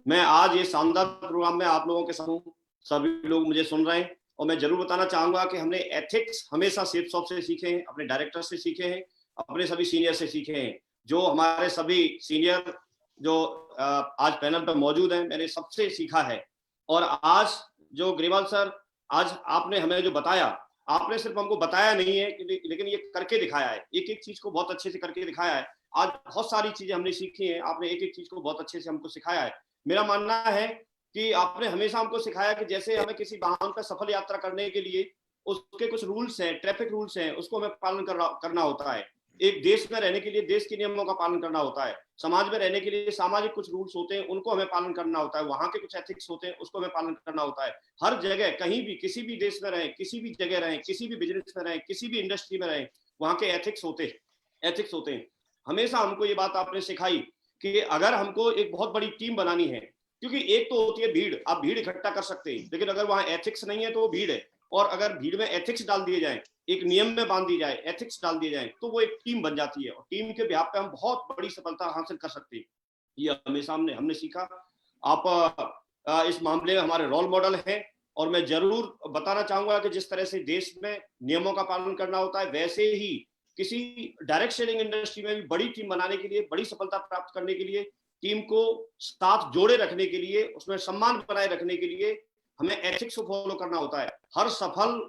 मैं आज ये शानदार प्रोग्राम में आप लोगों के साथ हूँ। सभी लोग मुझे सुन रहे हैं और मैं जरूर बताना चाहूंगा कि हमने एथिक्स हमेशा सेफसॉफ्ट से सीखे हैं, अपने डायरेक्टर से सीखे हैं, अपने सभी सीनियर से सीखे हैं। जो हमारे सभी सीनियर जो आज पैनल पर मौजूद हैं, मैंने सबसे सीखा है। और आज जो ग्रेवाल सर, आज आपने हमें जो बताया, आपने सिर्फ हमको बताया नहीं है लेकिन ये करके दिखाया है, एक एक चीज को बहुत अच्छे से करके दिखाया है। आज बहुत सारी चीजें हमने सीखी हैं, आपने एक एक चीज को बहुत अच्छे से हमको सिखाया है। मेरा मानना है कि आपने हमेशा हमको सिखाया कि जैसे हमें किसी वाहन पर सफल यात्रा करने के लिए उसके कुछ रूल्स हैं, ट्रैफिक रूल्स हैं, उसको हमें पालन करना होता है। एक देश में रहने के लिए देश के नियमों का पालन करना होता है। समाज में रहने के लिए सामाजिक कुछ रूल्स होते हैं, उनको हमें पालन करना होता है। वहां के कुछ एथिक्स होते हैं, उसको हमें पालन करना होता है। हर जगह, कहीं भी, किसी भी देश में रहें, किसी भी जगह रहें, किसी भी बिजनेस में रहें, किसी भी इंडस्ट्री में रहें, वहां के एथिक्स होते हैं। हमेशा हमको ये बात आपने सिखाई कि अगर हमको एक बहुत बड़ी टीम बनानी है, क्योंकि एक तो होती है भीड़, आप भीड़ इकट्ठा कर सकते हैं, लेकिन अगर वहां एथिक्स नहीं है तो वो भीड़ है। और अगर भीड़ में एथिक्स डाल दिए जाए, एक नियम में बांध दी जाए, एथिक्स डाल दिए जाए, तो वो एक टीम बन जाती है और टीम के बिहाफ पे हम बहुत बड़ी सफलता हासिल कर सकते हैं। ये हमेशा हमने सीखा। आप इस मामले में हमारे रोल मॉडल हैं और मैं जरूर बताना चाहूंगा कि जिस तरह से देश में नियमों का पालन करना होता है, वैसे ही किसी डायरेक्ट सेलिंग इंडस्ट्री में भी बड़ी टीम बनाने के लिए, बड़ी सफलता प्राप्त करने के लिए, टीम को साथ जोड़े रखने के लिए, उसमें सम्मान बनाए रखने के लिए हमें एथिक्स को फॉलो करना होता है। हर सफल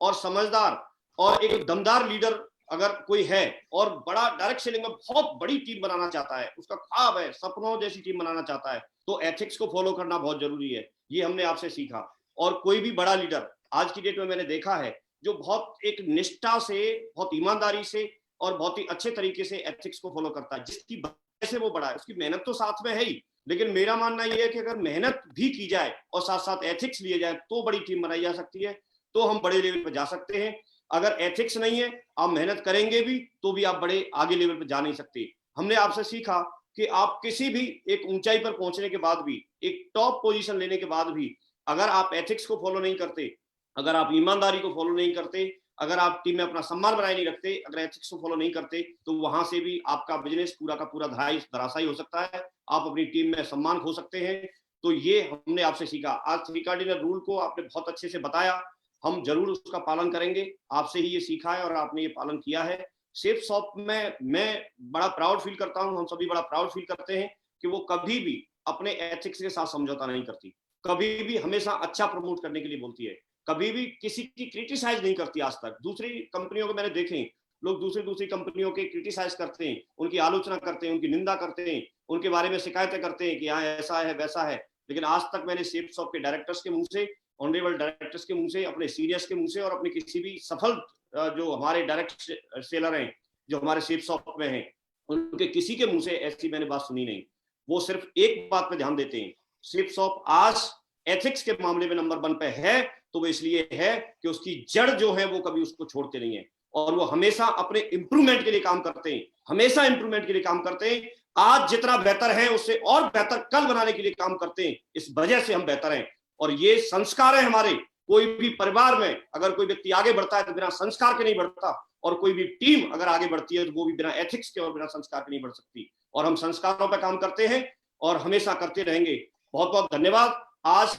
और समझदार और एक दमदार लीडर अगर कोई है और बड़ा डायरेक्ट सेलिंग में बहुत बड़ी टीम बनाना चाहता है, उसका ख्वाब है, सपनों जैसी टीम बनाना चाहता है, तो एथिक्स को फॉलो करना बहुत जरूरी है। ये हमने आपसे सीखा। और कोई भी बड़ा लीडर आज की डेट में मैंने देखा है जो बहुत एक निष्ठा से, बहुत ईमानदारी से और बहुत ही अच्छे तरीके से एथिक्स को फॉलो करता है। जिसकी वजह से वो बड़ा है, उसकी मेहनत तो साथ में है ही, लेकिन मेरा मानना यह है कि अगर मेहनत भी की जाए और साथ साथ एथिक्स लिए जाए तो बड़ी टीम बनाई जा सकती है, तो हम बड़े लेवल पर जा सकते हैं। अगर एथिक्स नहीं है, आप मेहनत करेंगे भी तो भी आप बड़े आगे लेवल पर जा नहीं सकते। हमने आपसे सीखा कि आप किसी भी एक ऊंचाई पर पहुंचने के बाद भी, एक टॉप पोजीशन लेने के बाद भी, अगर आप एथिक्स को फॉलो नहीं करते, अगर आप ईमानदारी को फॉलो नहीं करते, अगर आप टीम में अपना सम्मान बनाए नहीं रखते, अगर एथिक्स को फॉलो नहीं करते, तो वहां से भी आपका बिजनेस पूरा का पूरा धराशायी हो सकता है, आप अपनी टीम में सम्मान खो सकते हैं। तो ये हमने आपसे सीखा। आज 3 कार्डिनल रूल को आपने बहुत अच्छे से बताया, हम जरूर उसका पालन करेंगे। आपसे ही ये सीखा है और आपने ये पालन किया है। सेफ शॉप में मैं बड़ा प्राउड फील करता हूं, हम सभी बड़ा प्राउड फील करते हैं कि वो कभी भी अपने एथिक्स के साथ समझौता नहीं करती, कभी भी हमेशा अच्छा प्रमोट करने के लिए बोलती है, कभी भी किसी की क्रिटिसाइज नहीं करती। आज तक दूसरी कंपनियों को मैंने देखे, लोग दूसरी कंपनियों के क्रिटिसाइज करते हैं, उनकी आलोचना करते हैं, उनकी निंदा करते हैं, उनके बारे में शिकायतें करते हैं कि यहाँ ऐसा है वैसा है, लेकिन आज तक मैंने सेफ शॉप के डायरेक्टर्स के मुंह से, ऑनरेबल डायरेक्टर्स के मुंह से, अपने सीनियर्स के मुंह से और अपने किसी भी सफल जो हमारे डायरेक्ट सेलर हैं जो हमारे सेफ शॉप में हैं, उनके किसी के मुंह से ऐसी मैंने बात सुनी नहीं। वो सिर्फ एक बात पे ध्यान देते हैं, सेफ शॉप आज एथिक्स के मामले में नंबर 1 पे है, तो वो इसलिए है कि उसकी जड़ जो है वो कभी उसको छोड़ते नहीं है और वो हमेशा अपने इंप्रूवमेंट के लिए काम करते हैं, हमेशा इंप्रूवमेंट के लिए काम करते हैं। आज जितना बेहतर है उससे और बेहतर कल बनाने के लिए काम करते हैं, इस वजह से हम बेहतर हैं। और ये संस्कार है हमारे। कोई भी परिवार में अगर कोई व्यक्ति आगे बढ़ता है तो बिना संस्कार के नहीं बढ़ता, और कोई भी टीम अगर आगे बढ़ती है तो वो भी बिना एथिक्स के और बिना संस्कार के नहीं बढ़ सकती। और हम संस्कारों पर काम करते हैं और हमेशा करते रहेंगे। बहुत बहुत धन्यवाद। आज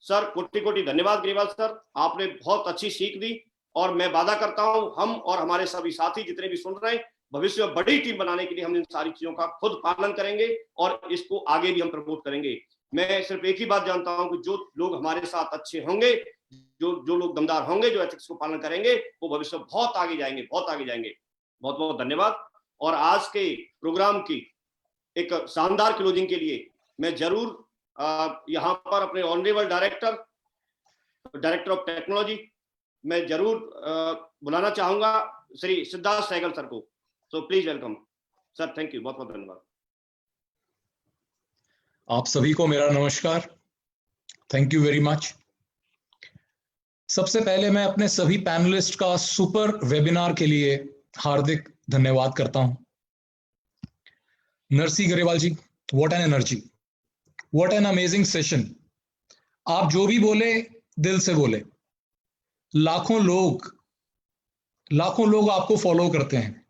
सर कोटि कोटि धन्यवाद ग्रेवाल सर, आपने बहुत अच्छी सीख दी और मैं वादा करता हूं हम और हमारे सभी साथी जितने भी सुन रहे हैं, भविष्य में बड़ी टीम बनाने के लिए हम इन सारी चीजों का खुद पालन करेंगे और इसको आगे भी हम प्रमोट करेंगे। मैं सिर्फ एक ही बात जानता हूं कि जो लोग हमारे साथ अच्छे होंगे, जो लोग दमदार होंगे, जो एथिक्स को पालन करेंगे, वो भविष्य में बहुत आगे जाएंगे, बहुत आगे जाएंगे। बहुत बहुत धन्यवाद। और आज के प्रोग्राम की एक शानदार क्लोजिंग के लिए मैं जरूर यहाँ पर अपने ऑनरेबल डायरेक्टर ऑफ टेक्नोलॉजी मैं जरूर बुलाना चाहूंगा श्री सिद्धार्थ सहगल सर को। So please welcome sir. Thank you, बहुत बहुत धन्यवाद। आप सभी को मेरा नमस्कार। Thank you very much. सबसे पहले मैं अपने सभी पैनलिस्ट का सुपर वेबिनार के लिए हार्दिक धन्यवाद करता हूं। Narsi Grewal ji, what an energy, what an amazing session. आप जो भी बोले दिल से बोले। लाखों लोग आपको फॉलो करते हैं,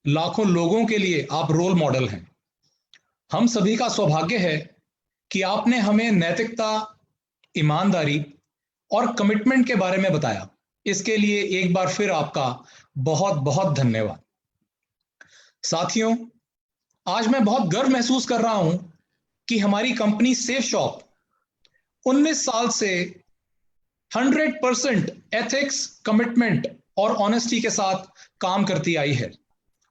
लाखों लोगों के लिए आप रोल मॉडल हैं। हम सभी का सौभाग्य है कि आपने हमें नैतिकता, ईमानदारी और कमिटमेंट के बारे में बताया। इसके लिए एक बार फिर आपका बहुत बहुत धन्यवाद। साथियों, आज मैं बहुत गर्व महसूस कर रहा हूं कि हमारी कंपनी सेफ शॉप 19 साल से 100% एथिक्स, कमिटमेंट और ऑनेस्टी के साथ काम करती आई है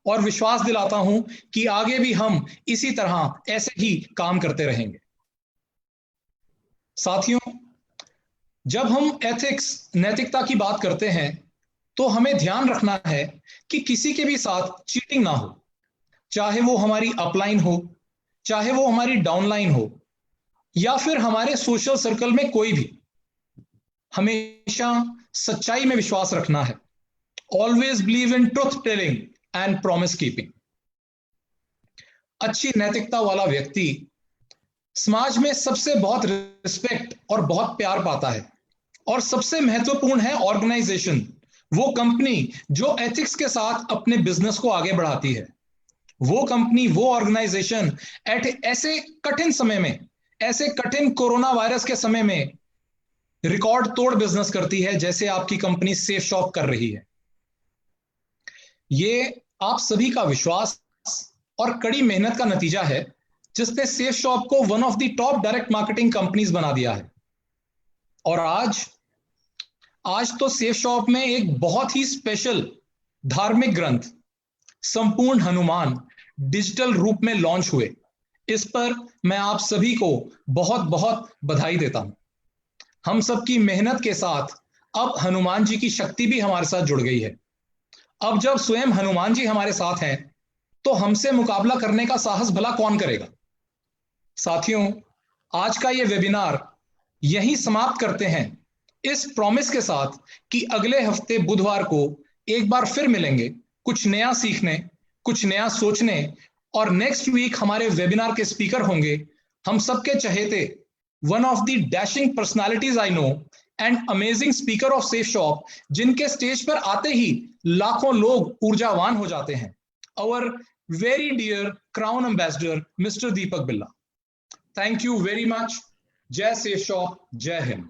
और विश्वास दिलाता हूं कि आगे भी हम इसी तरह ऐसे ही काम करते रहेंगे। साथियों, जब हम एथिक्स, नैतिकता की बात करते हैं तो हमें ध्यान रखना है कि किसी के भी साथ चीटिंग ना हो, चाहे वो हमारी अपलाइन हो, चाहे वो हमारी डाउनलाइन हो, या फिर हमारे सोशल सर्कल में कोई भी। हमेशा सच्चाई में विश्वास रखना है। Always believe in truth telling and promise keeping. अच्छी नैतिकता वाला व्यक्ति समाज में सबसे बहुत रिस्पेक्ट और बहुत प्यार पाता है। और सबसे महत्वपूर्ण है ऑर्गेनाइजेशन, वो कंपनी जो एथिक्स के साथ अपने बिजनेस को आगे बढ़ाती है। वो कंपनी, वो ऑर्गेनाइजेशन ऐसे कठिन समय में, ऐसे कठिन कोरोना वायरस के समय में रिकॉर्ड तोड़ बिजनेस करती है, जैसे आपकी कंपनी सेफ शॉप कर रही है। ये आप सभी का विश्वास और कड़ी मेहनत का नतीजा है, जिसने सेफ शॉप को one of the top direct marketing companies बना दिया है। और आज तो सेफ शॉप में एक बहुत ही स्पेशल धार्मिक ग्रंथ संपूर्ण हनुमान डिजिटल रूप में लॉन्च हुए। इस पर मैं आप सभी को बहुत बहुत बधाई देता हूं। हम सबकी मेहनत के साथ अब हनुमान जी की शक्ति भी हमारे साथ जुड़ गई है। अब जब स्वयं हनुमान जी हमारे साथ हैं तो हमसे मुकाबला करने का साहस भला कौन करेगा। साथियों, आज का ये वेबिनार यहीं समाप्त करते हैं। इस प्रॉमिस के साथ कि अगले हफ्ते बुधवार को एक बार फिर मिलेंगे, कुछ नया सीखने, कुछ नया सोचने, और नेक्स्ट वीक हमारे वेबिनार के स्पीकर होंगे हम सबके चहेते, one of the dashing personalities I know and amazing speaker of safe shop, जिनके स्टेज पर आते ही लाखों लोग ऊर्जावान हो जाते हैं, our very dear crown ambassador Mr. Deepak Billa. Thank you very much. Jai Safe Shop, Jai Hind.